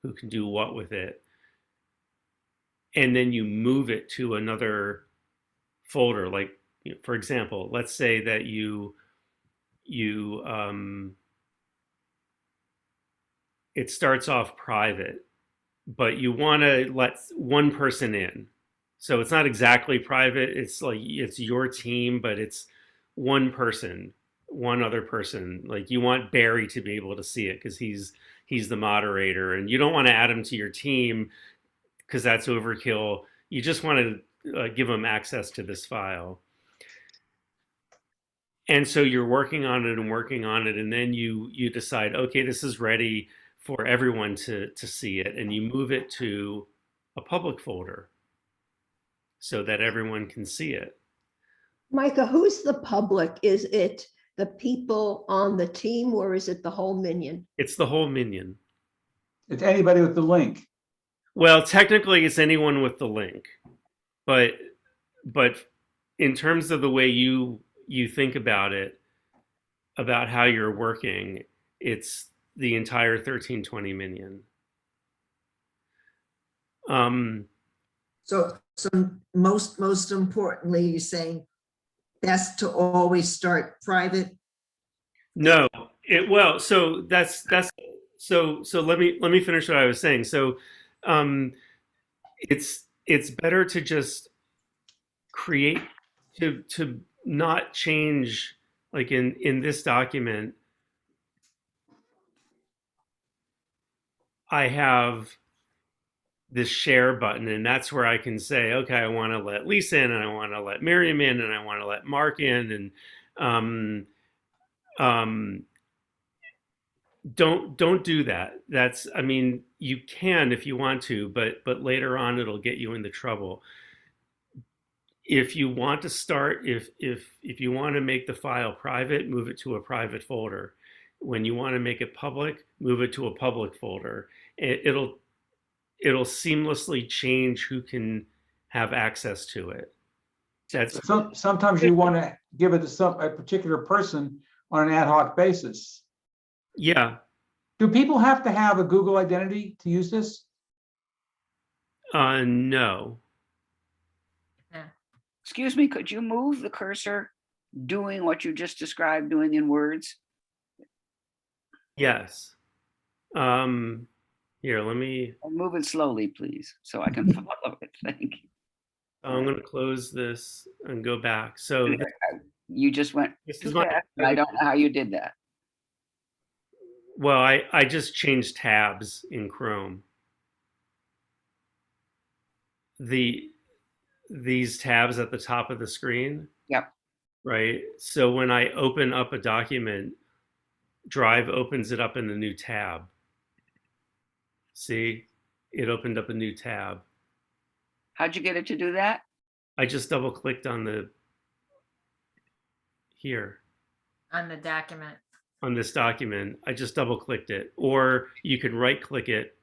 who can do what with it, and then you move it to another folder, like, for example, let's say that it starts off private, but you want to let one person in. So it's not exactly private. It's like it's your team, but it's one person, one other person. Like you want Barry to be able to see it because he's the moderator, and you don't want to add him to your team because that's overkill. You just want to give him access to this file. And so you're working on it, and then you decide, okay, this is ready for everyone to see it, and you move it to a public folder so that everyone can see it. Micah, who's the public? Is it the people on the team or is it the whole minion? It's the whole minion. It's anybody with the link. Well, technically it's anyone with the link, but in terms of the way you think about it, about how you're working, it's the entire 1320 minion. So most importantly, you're saying best to always start private? No, so let me finish what I was saying. So it's better to just create, to not change, like in this document, I have this share button, and that's where I can say, okay, I want to let Lisa in, and I want to let Miriam in, and I want to let Mark in, and don't do that. That's, I mean, you can if you want to, but later on it'll get you into trouble. If you want to start, if you want to make the file private, move it to a private folder. When you want to make it public, move it to a public folder. It'll seamlessly change who can have access to it. Sometimes you want to give it to a particular person on an ad hoc basis. Yeah. Do people have to have a Google identity to use this? No. Excuse me, could you move the cursor doing what you just described doing in words? Yes. Here, let me, And move it slowly, please, so I can follow it. Thank you. I'm going to close this and go back. So You just went this too is my, fast, and I don't know how you did that. well, I just changed tabs in Chrome. These tabs at the top of the screen. Yep. Right. So when I open up a document, Drive opens it up in a new tab. See, it opened up a new tab. How'd you get it to do that? I just double clicked on here On the document. on this document. I just double clicked it, or you could right click it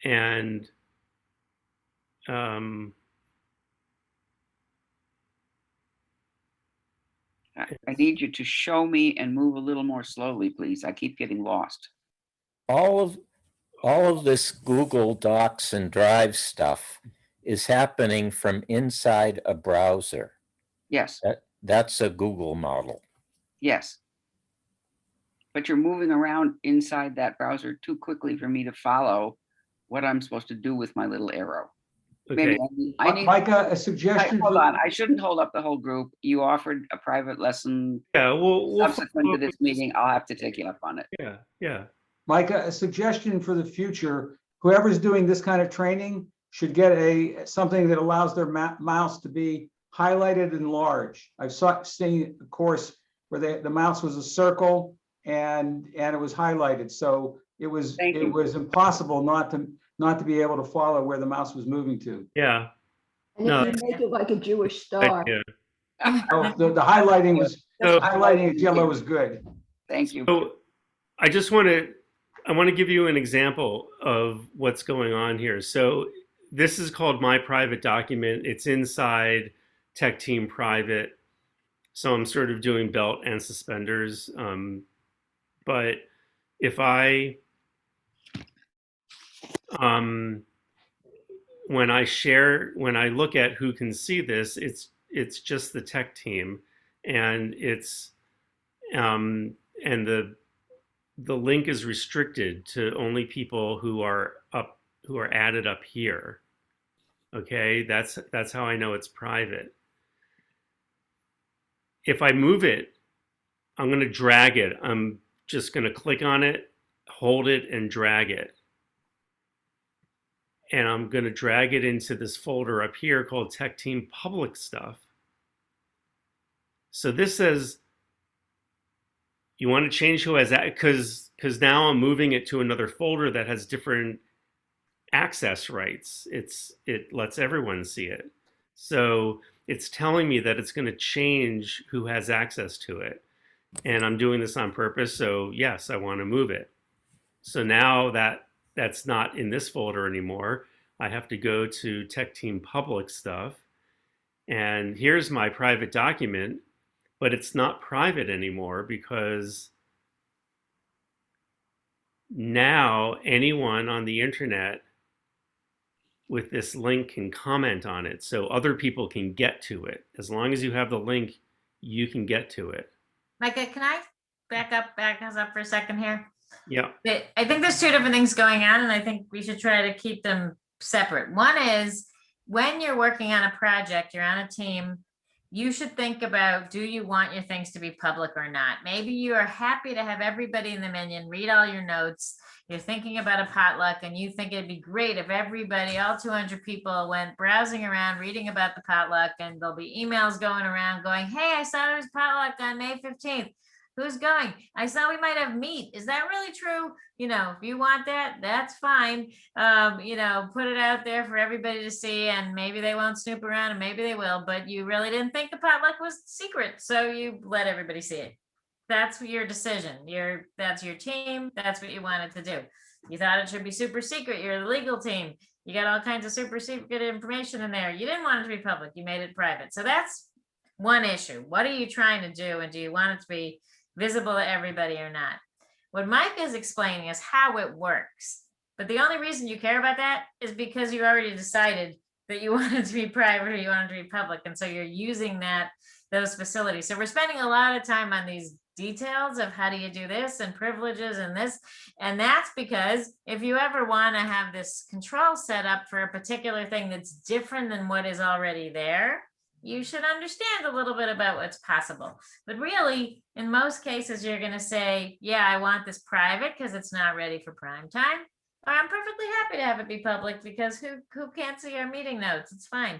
and I need you to show me and move a little more slowly, please. I keep getting lost. All of this Google Docs and Drive stuff is happening from inside a browser. Yes, That's a Google model. yes. But you're moving around inside that browser too quickly for me to follow what I'm supposed to do with my little arrow. okay. Maybe I need, Micah, a suggestion. hold for- on, I shouldn't hold up the whole group. You offered a private lesson Yeah, we'll subsequent to this meeting. I'll have to take you up on it. Yeah. Micah, a suggestion for the future, whoever's doing this kind of training should get something that allows their mouse to be highlighted and large. I've seen a course where the mouse was a circle and it was highlighted. So it was impossible not to be able to follow where the mouse was moving to. Yeah. And No, if you make it like a Jewish star. Yeah. Oh, the highlighting was, So- highlighting yellow was good. Thank you. So I want to give you an example of what's going on here. So this is called My Private Document. It's inside Tech Team Private. So I'm sort of doing belt and suspenders. But if I, when I look at who can see this, it's just the tech team, and and the link is restricted to only people who are added up here. Okay, that's how I know it's private. If I move it, I'm going to drag it. I'm just going to click on it, hold it, and drag it. And I'm going to drag it into this folder up here called Tech Team Public Stuff. So this says, you want to change who has that, because now I'm moving it to another folder that has different access rights. It lets everyone see it. So it's telling me that it's going to change who has access to it. And I'm doing this on purpose. So yes, I want to move it. So now that's not in this folder anymore. I have to go to Tech Team Public Stuff. And here's my private document, but it's not private anymore because now anyone on the internet with this link can comment on it. So other people can get to it. As long as you have the link, you can get to it. Micah, can I back us up for a second here? Yeah. I think there's two different things going on, and I think we should try to keep them separate. One is when you're working on a project, you're on a team, you should think about, do you want your things to be public or not? Maybe you are happy to have everybody in the Minion read all your notes. You're thinking about a potluck and you think it'd be great if everybody, all 200 people, went browsing around reading about the potluck, and there'll be emails going around going, hey, I saw there was potluck on May 15th. Who's going? I saw we might have meat. Is that really true? You know, if you want that, that's fine. You know, put it out there for everybody to see, and maybe they won't snoop around and maybe they will, but you really didn't think the potluck was secret. So you let everybody see it. That's your decision. That's your team. That's what you wanted to do. You thought it should be super secret. You're the legal team. You got all kinds of super secret information in there. You didn't want it to be public. You made it private. So that's one issue. What are you trying to do? And do you want it to be visible to everybody or not? What Mike is explaining is how it works. But the only reason you care about that is because you already decided that you want it to be private or you want it to be public. And so you're using those facilities. So we're spending a lot of time on these details of how do you do this and privileges and this. And that's because if you ever want to have this control set up for a particular thing that's different than what is already there, you should understand a little bit about what's possible. But really, in most cases, you're going to say, yeah, I want this private because it's not ready for prime time. Or I'm perfectly happy to have it be public because who can't see our meeting notes? It's fine,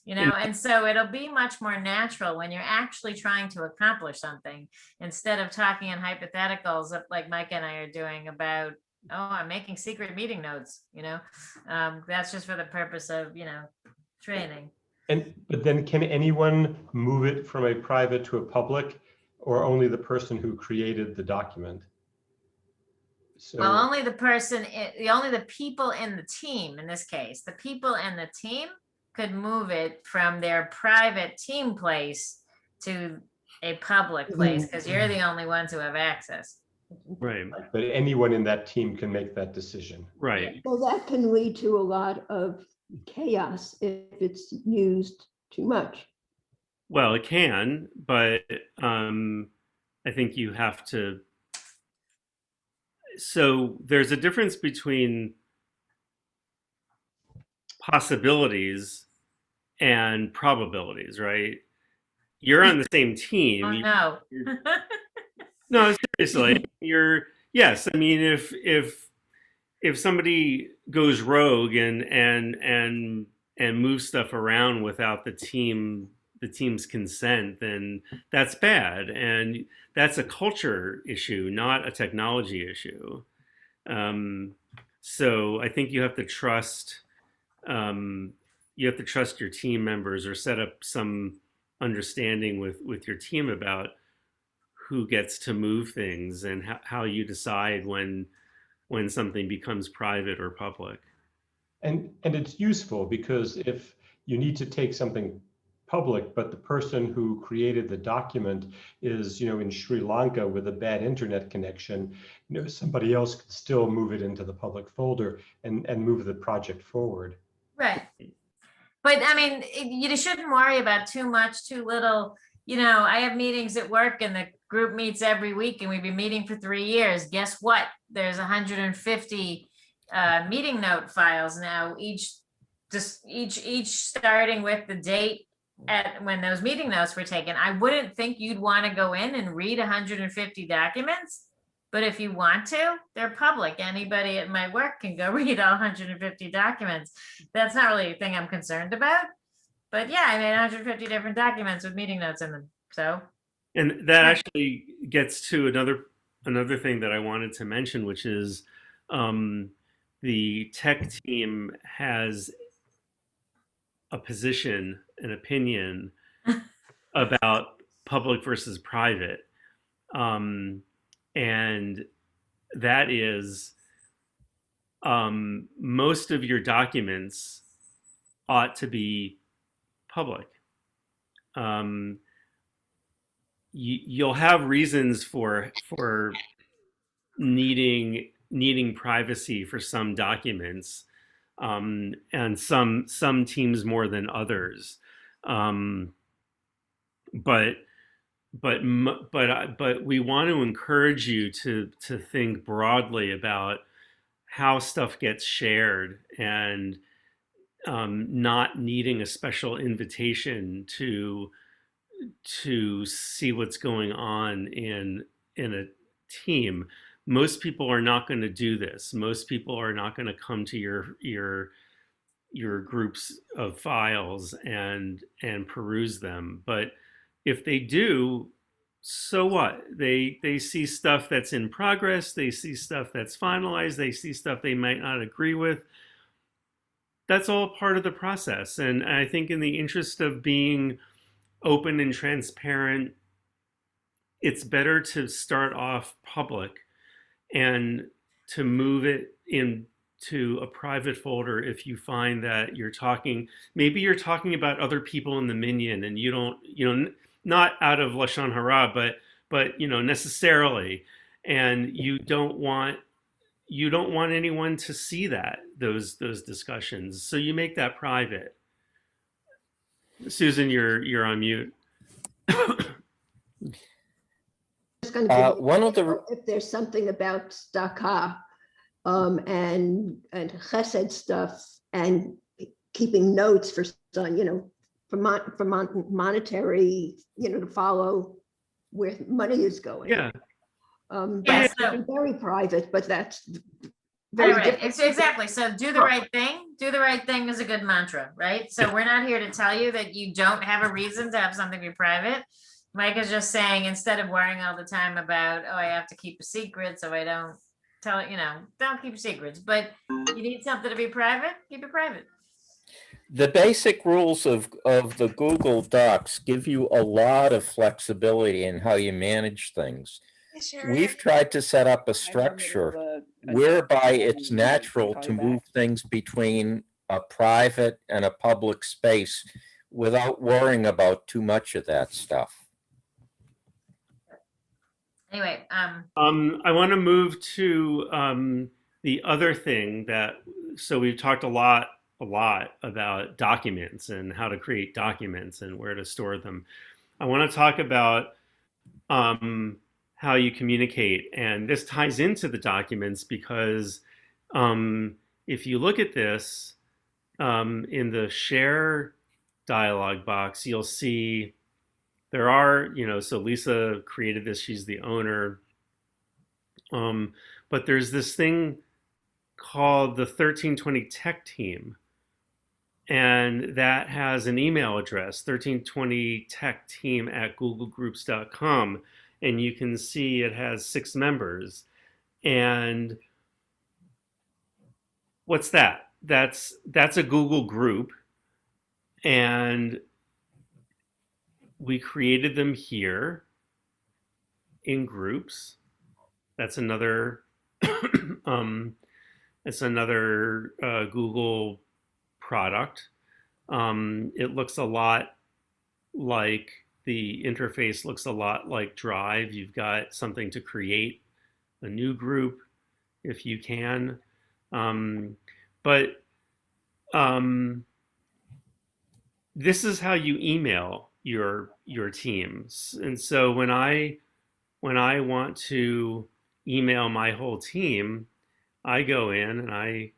and so it'll be much more natural when you're actually trying to accomplish something instead of talking in hypotheticals like Mike and I are doing about, oh, I'm making secret meeting notes, that's just for the purpose of, training. But then can anyone move it from a private to a public, or only the person who created the document? So, Well, only the people in the team, in this case, the people in the team could move it from their private team place to a public place because you're the only ones who have access. Right. but anyone in that team can make that decision. Right. Well, that can lead to a lot of chaos if it's used too much. Well, it can, but I think you have to. So there's a difference between possibilities and probabilities, right? You're on the same team. Oh, no. No, seriously. Yes. I mean, if somebody goes rogue and moves stuff around without the team's consent, then that's bad, and that's a culture issue, not a technology issue. So I think you have to trust your team members, or set up some understanding with your team about who gets to move things and how you decide when something becomes private or public. And it's useful because if you need to take something public, but the person who created the document is, in Sri Lanka with a bad internet connection, somebody else could still move it into the public folder and move the project forward. Right. But I mean, you shouldn't worry about too much, too little. I have meetings at work and the group meets every week and we've been meeting for 3 years. Guess what? There's 150 meeting note files now, each starting with the date at when those meeting notes were taken. I wouldn't think you'd want to go in and read 150 documents, but if you want to, they're public. Anybody at my work can go read all 150 documents. That's not really a thing I'm concerned about. But yeah, I made 150 different documents with meeting notes in them. So. And that actually gets to another thing that I wanted to mention, which is the tech team has a position, an opinion about public versus private. And that is most of your documents ought to be public. You'll have reasons for needing privacy for some documents, and some teams more than others. But we want to encourage you to think broadly about how stuff gets shared, and not needing a special invitation to see what's going on in a team. Most people are not going to do this. Most people are not going to come to your groups of files and peruse them. But if they do, so what? They see stuff that's in progress. They see stuff that's finalized. They see stuff they might not agree with. That's all part of the process. And I think in the interest of being open and transparent, it's better to start off public and to move it into a private folder if you find that maybe you're talking about other people in the minyan and you don't, not out of Lashon Hara, but necessarily, and you don't want you don't want anyone to see those discussions. So you make that private. Susan, you're on mute. Just gonna give you One of the, if there's something about staka and chesed stuff and keeping notes for some, for monetary, to follow where money is going. Yeah. Yeah, That's so- very private, but that's All very right, different. it's exactly. So do the right thing. Do the right thing is a good mantra, right? So we're not here to tell you that you don't have a reason to have something be private. Mike is just saying, instead of worrying all the time about, oh, I have to keep a secret, so I don't tell it, don't keep secrets, but you need something to be private, keep it private. the basic rules of the Google Docs give you a lot of flexibility in how you manage things. We've tried to set up a structure whereby it's natural to move things between a private and a public space without worrying about too much of that stuff. Anyway, I want to move to the other thing so we've talked a lot about documents and how to create documents and where to store them. I want to talk about how you communicate, and this ties into the documents because if you look at this in the share dialog box, you'll see there are, so Lisa created this, she's the owner. But there's this thing called the 1320 Tech Team. And that has an email address, 1320techteam@googlegroups.com. And you can see it has 6 members. And what's that? That's a Google group. And we created them here in groups. That's another Google product. It looks a lot like, the interface looks a lot like Drive. You've got something to create a new group if you can. This is how you email your teams. And so when I want to email my whole team, I go in and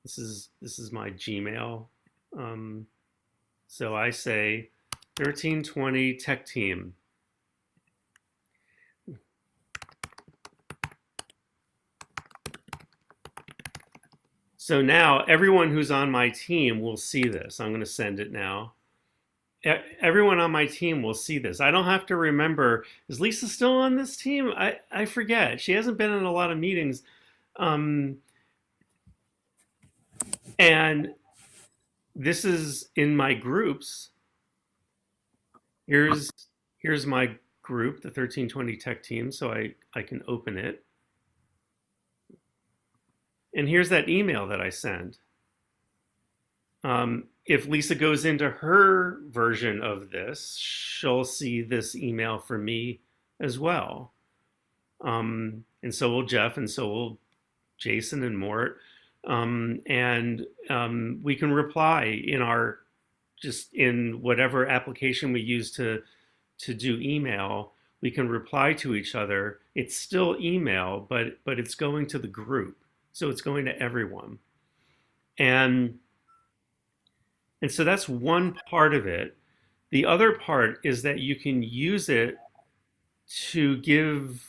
this is my Gmail. So I say 1320 Tech Team. So now everyone who's on my team will see this. I'm going to send it now. Everyone on my team will see this. I don't have to remember, is Lisa still on this team? I forget. She hasn't been in a lot of meetings. And this is in my groups. Here's my group, the 1320 Tech Team, so I can open it. And here's that email that I sent. If Lisa goes into her version of this, she'll see this email from me as well. And so will Jeff, and so will Jason and Mort. And we can reply in whatever application we use to do email, we can reply to each other. It's still email, but it's going to the group. So it's going to everyone. And so that's one part of it. The other part is that you can use it to give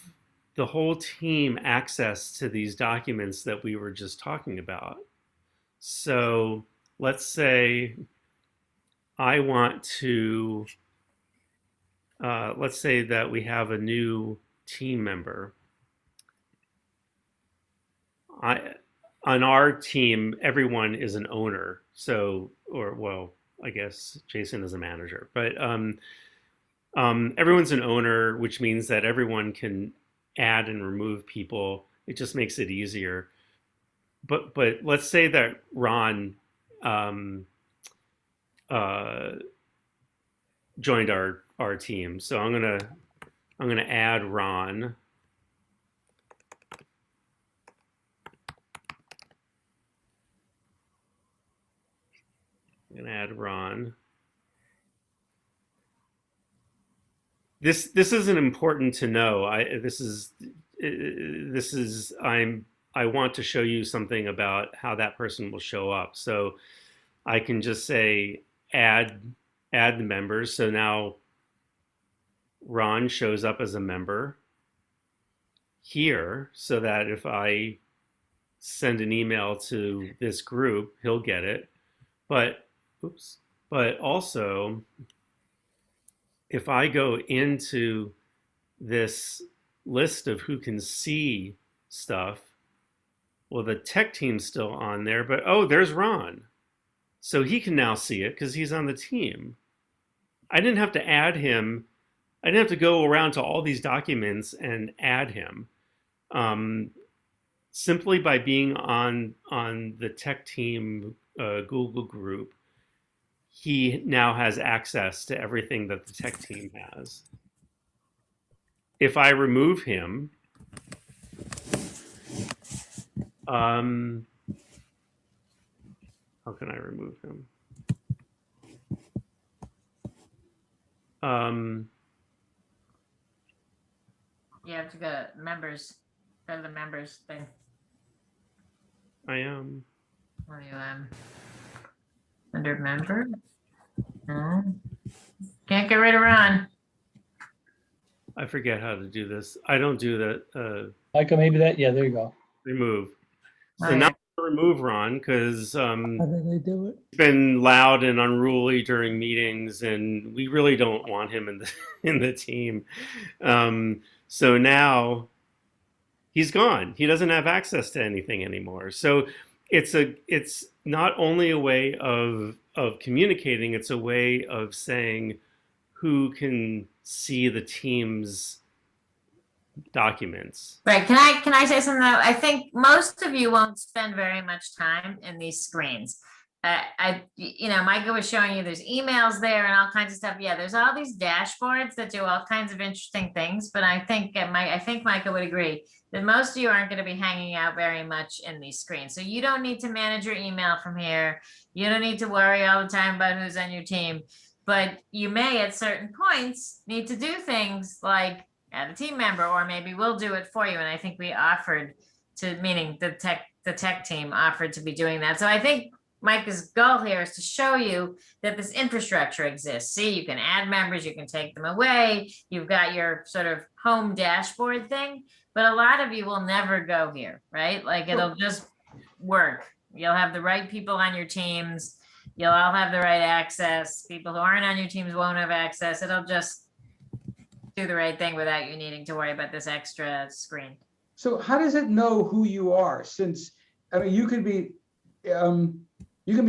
the whole team access to these documents that we were just talking about. So let's say I want to, let's say that we have a new team member. On our team, everyone is an owner. So, I guess Jason is a manager, but everyone's an owner, which means that everyone can add and remove people. It just makes it easier. But let's say that Ron joined our team. So I'm gonna add Ron. I'm gonna add Ron. This isn't important to know. I want to show you something about how that person will show up. So I can just say add the members. So now Ron shows up as a member here, so that if I send an email to this group, he'll get it. But also, if I go into this list of who can see stuff, well, the tech team's still on there, but oh, there's Ron. So he can now see it because he's on the team. I didn't have to add him. I didn't have to go around to all these documents and add him. Simply by being on the tech team Google group, he now has access to everything that the tech team has. If I remove him, how can I remove him? You have to go to members, go to the members thing. I am. Where you under member? No. Can't get rid of Ron. I forget how to do this. I don't do that. Micah, maybe that, yeah, there you go. Remove. So Oh, yeah. now I'm gonna remove Ron because How did they do it? he's been loud and unruly during meetings, and we really don't want him in the in the team. So now he's gone. He doesn't have access to anything anymore. So it's not only a way of communicating, it's a way of saying who can see the team's documents. Right, can I say something though? I think most of you won't spend very much time in these screens. Micah was showing you there's emails there and all kinds of stuff. Yeah, there's all these dashboards that do all kinds of interesting things, but I think Micah would agree that most of you aren't going to be hanging out very much in these screens. So you don't need to manage your email from here. You don't need to worry all the time about who's on your team, but you may at certain points need to do things like add a team member, or maybe we'll do it for you. And I think we offered to, meaning the tech team offered to be doing that. So I think Micah's goal here is to show you that this infrastructure exists. See, you can add members, you can take them away. You've got your sort of home dashboard thing, but a lot of you will never go here, right? Like it'll just work. You'll have the right people on your teams. You'll all have the right access. People who aren't on your teams won't have access. It'll just do the right thing without you needing to worry about this extra screen. So how does it know who you are? Since, I mean, you can be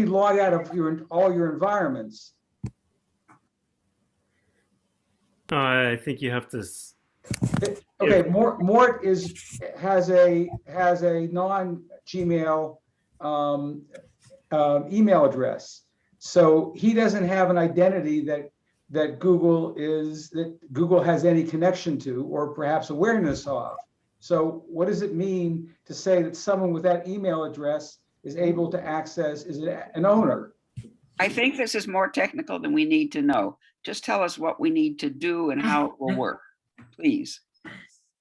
logged out of all your environments. I think you have to. Okay, Mort has a non-Gmail email address, so he doesn't have an identity that Google has any connection to, or perhaps awareness of. So what does it mean to say that someone with that email address is able to access, is an owner? I think this is more technical than we need to know. Just tell us what we need to do and how it will work, please.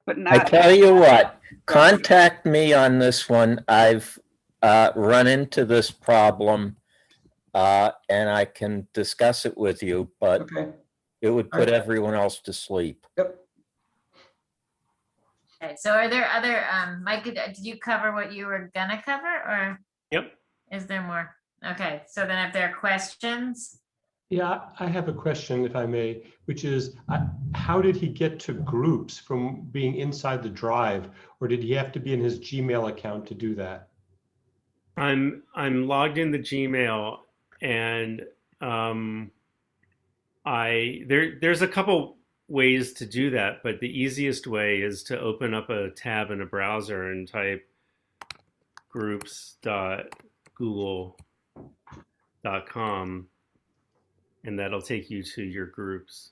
But I not. tell you what, contact me on this one. I've run into this problem and I can discuss it with you, but Okay. it would put everyone else to sleep. Yep. Okay, so are there other, Micah, did you cover what you were gonna cover, or Yep. is there more? Okay, so then if there are questions, Yeah, I have a question, if I may, which is, how did he get to groups from being inside the drive? Or did he have to be in his Gmail account to do that? I'm logged into Gmail, and there's a couple ways to do that, but the easiest way is to open up a tab in a browser and type groups.google.com, and that'll take you to your groups.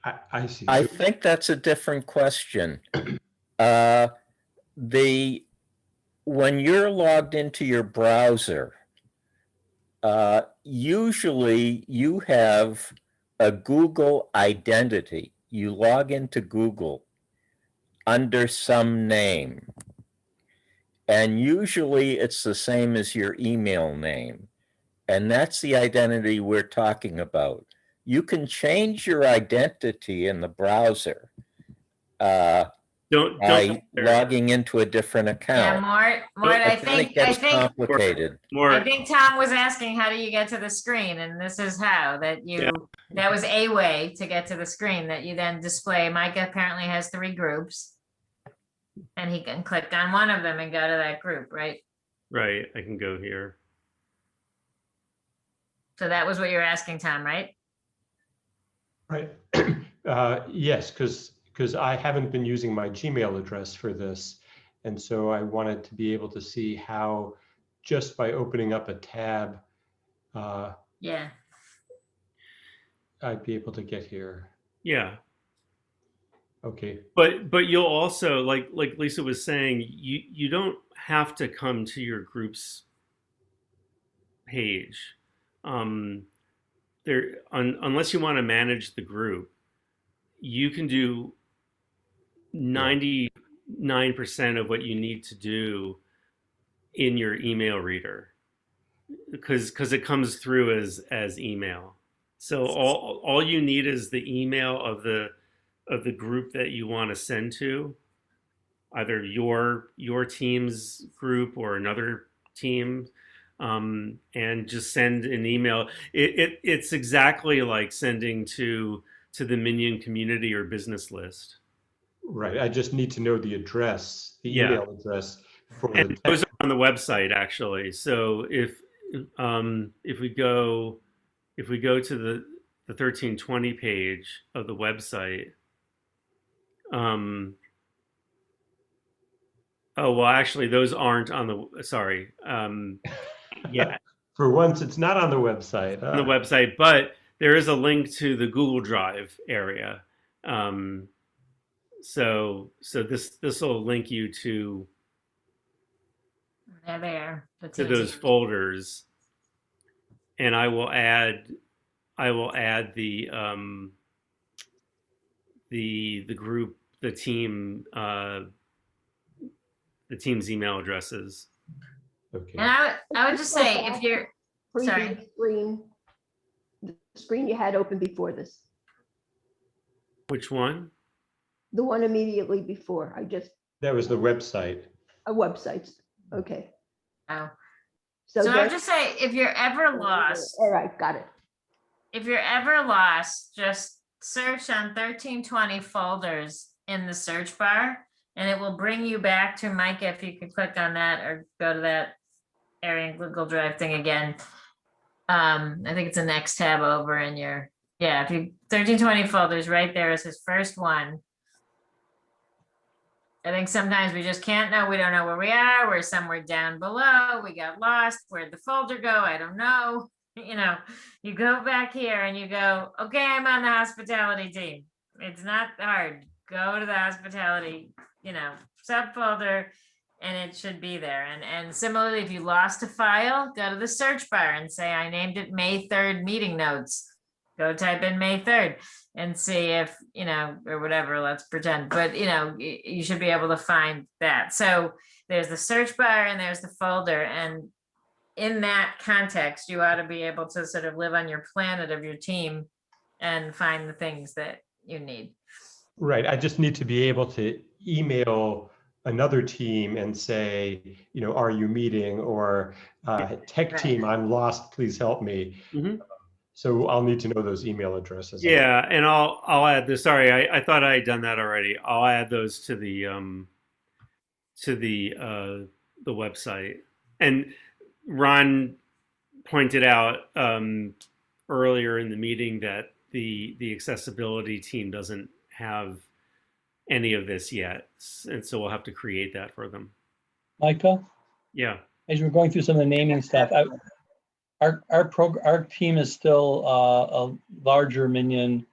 I see. I think that's a different question. When you're logged into your browser, usually you have a Google identity. You log into Google under some name. And usually it's the same as your email name. And that's the identity we're talking about. You can change your identity in the browser Don't by logging into a different Yeah, account. Mort, I But then it think, I gets think, complicated. I think Tom was asking, how do you get to the screen? And this is how, that you, Yeah. that was a way to get to the screen, that you then display. Micah apparently has 3 groups. And he can click on one of them and go to that group, right? Right, I can go here. So that was what you're asking, Tom, right? Right. Yes, because I haven't been using my Gmail address for this. And so I wanted to be able to see how, just by opening up a tab, Yeah. I'd be able to get here. Yeah. Okay. But you'll also, like Lisa was saying, you don't have to come to your group's page. Unless you want to manage the group, you can do 99% of what you need to do in your email reader, because it comes through as email. So all you need is the email of the group that you want to send to, either your team's group or another team, and just send an email. It's exactly like sending to the Minion community or business list. Right. I just need to know the address, the Yeah. email address for And the those are on the website actually. So if we go to the 1320 page of the website, oh well, actually those aren't on the, sorry, yeah, For once, it's not on the website. on the website, but there is a link to the Google Drive area. So this will link you to There. to those folders, and I will add the group, the team's email addresses. Okay. And I would just say, if you're, sorry. Previous screen, the screen you had open before this, Which one? the one immediately before, That was the website. a website, okay. Oh. So So I would there- just say, if you're ever lost, All right, got it. if you're ever lost, just search on 1320 folders in the search bar, and it will bring you back to Micah. If you could click on that or go to that area in Google Drive thing again. I think it's the next tab over in your, yeah, if you 1320 folders, right there is his first one. I think sometimes we just can't know. We don't know where we are. We're somewhere down below. We got lost. Where'd the folder go? I don't know. You know, you go back here and you go, okay, I'm on the hospitality team. It's not hard. Go to the hospitality, subfolder, and it should be there. And similarly, if you lost a file, go to the search bar and say, I named it May 3rd meeting notes. Go type in May 3rd and see if, or whatever, let's pretend, but you should be able to find that. So there's the search bar and there's the folder. And in that context, you ought to be able to sort of live on your planet of your team and find the things that you need. Right. I just need to be able to email another team and say, are you meeting? Or tech team, I'm lost, please help me. Mm-hmm. So I'll need to know those email addresses. Yeah, and I'll add this. Sorry, I thought I had done that already. I'll add those to the website. And Ron pointed out earlier in the meeting that the accessibility team doesn't have any of this yet, and so we'll have to create that for them. Micah, Yeah. as we're going through some of the naming stuff, our team is still a larger Minion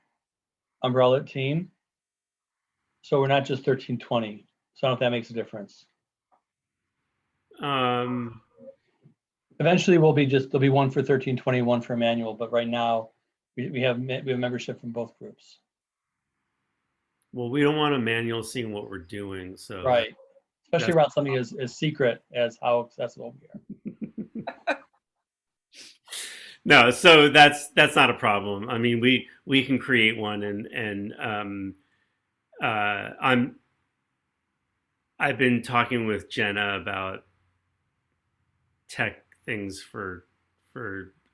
umbrella team. So we're not just 1320. So I don't know if that makes a difference. Eventually there'll be one for 1320, one for manual, but right now we have membership from both groups. Well, we don't want a manual seeing what we're doing, so. Right. Especially that's- around something as secret as how accessible we are. No, so that's not a problem. I mean, we can create one, and I've been talking with Jenna about tech things for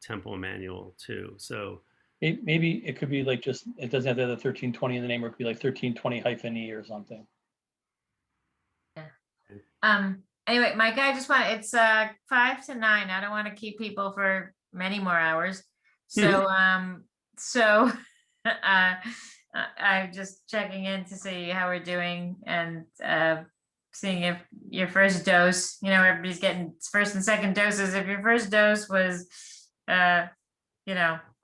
Temple Manual too. So Maybe it could be like just, it doesn't have the 1320 in the name, or it could be like 1320-E or something. Anyway, Mike, I just want, it's 5 to 9. I don't want to keep people for many more hours. So I'm just checking in to see how we're doing, and seeing if your first dose, everybody's getting first and second doses. If your first dose was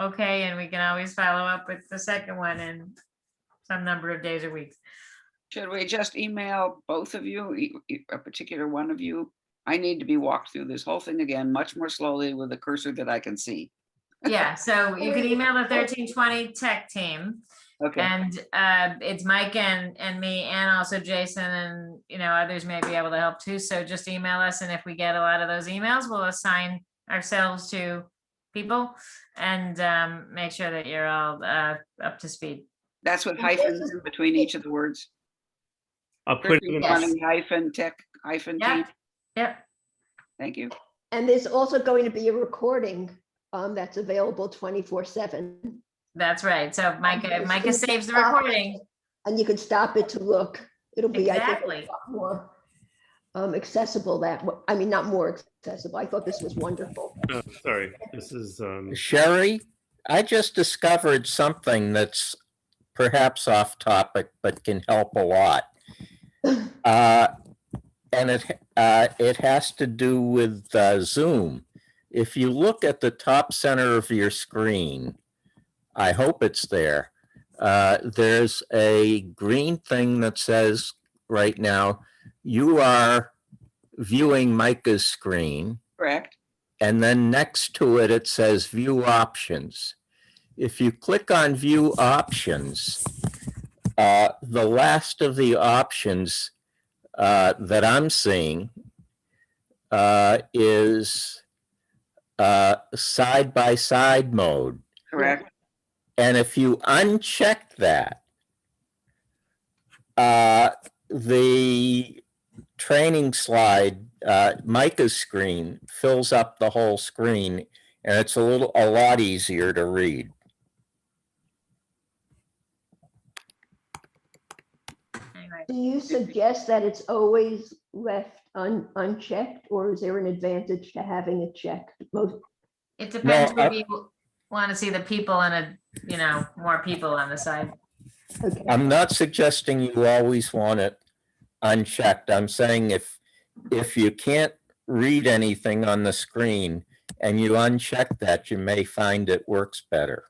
okay, and we can always follow up with the second one in some number of days or weeks. Should we just email both of you, a particular one of you? I need to be walked through this whole thing again, much more slowly with a cursor that I can see. Yeah, so you can email the 1320 tech team, Okay, and it's Mike and me, and also Jason, and others may be able to help too. So just email us, and if we get a lot of those emails, we'll assign ourselves to people and make sure that you're all up to speed. that's what hyphens in between each of the words. I'll put it in. Yes. Hyphen tech hyphen team. Yep. Thank you. And there's also going to be a recording that's available 24/7. That's right. So Micah saves the recording. And you can stop it to look. It'll be, I think, Exactly. a lot more accessible I mean, not more accessible. I thought this was wonderful. Oh, sorry, this is Sherry, I just discovered something that's perhaps off topic, but can help a lot. And it has to do with Zoom. If you look at the top center of your screen, I hope it's there. There's a green thing that says right now, you are viewing Micah's screen. Correct. And then next to it, it says view options. If you click on view options, the last of the options that I'm seeing is side-by-side mode. Correct. And if you uncheck that, the training slide, Micah's screen, fills up the whole screen, and it's a lot easier to read. Anyway, Do you suggest that it's always left unchecked, or is there an advantage to having it checked? it depends No, whether you want to see the people and more people on the side. Okay. I'm not suggesting you always want it unchecked. I'm saying if you can't read anything on the screen and you uncheck that, you may find it works better.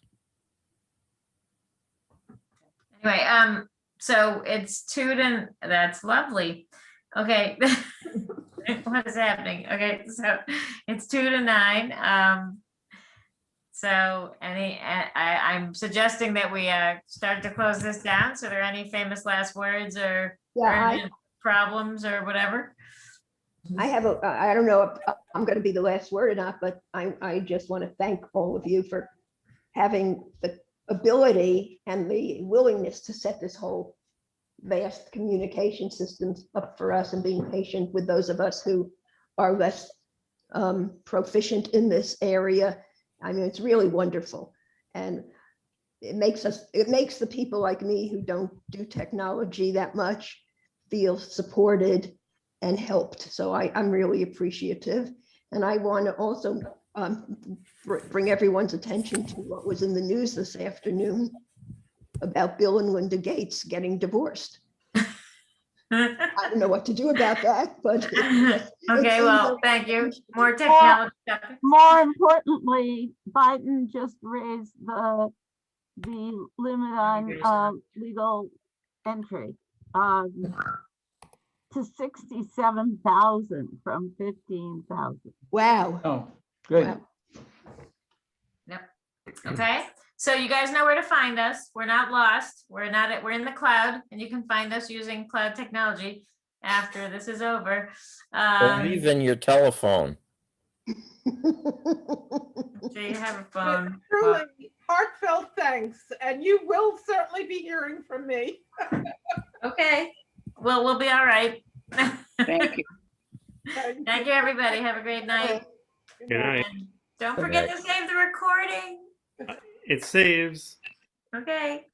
Anyway, so it's 2 to, that's lovely. Okay. What is happening? Okay, so it's 2 to 9. So I'm suggesting that we start to close this down. So are there any famous last words or Yeah, urgent problems or whatever? I have I don't know if I'm going to be the last word or not, but I just want to thank all of you for having the ability and the willingness to set this whole vast communication systems up for us, and being patient with those of us who are less proficient in this area. I mean, it's really wonderful. And it makes the people like me who don't do technology that much feel supported and helped. So I'm really appreciative. And I want to also bring everyone's attention to what was in the news this afternoon about Bill and Linda Gates getting divorced. I don't know what to do about that, but. Okay, well, thank you. More technology. More importantly, Biden just raised the limit on legal entry to 67,000 from 15,000. Wow. Oh, Good. Wow. Okay, so you guys know where to find us. We're not lost. We're in the cloud, and you can find us using cloud technology after this is over. Or even your telephone. So you have a phone. Truly heartfelt thanks, and you will certainly be hearing from me. Okay, well, we'll be all right. Thank you. Thank you, everybody. Have a great night. Good night. And don't forget to save the recording. It saves. Okay.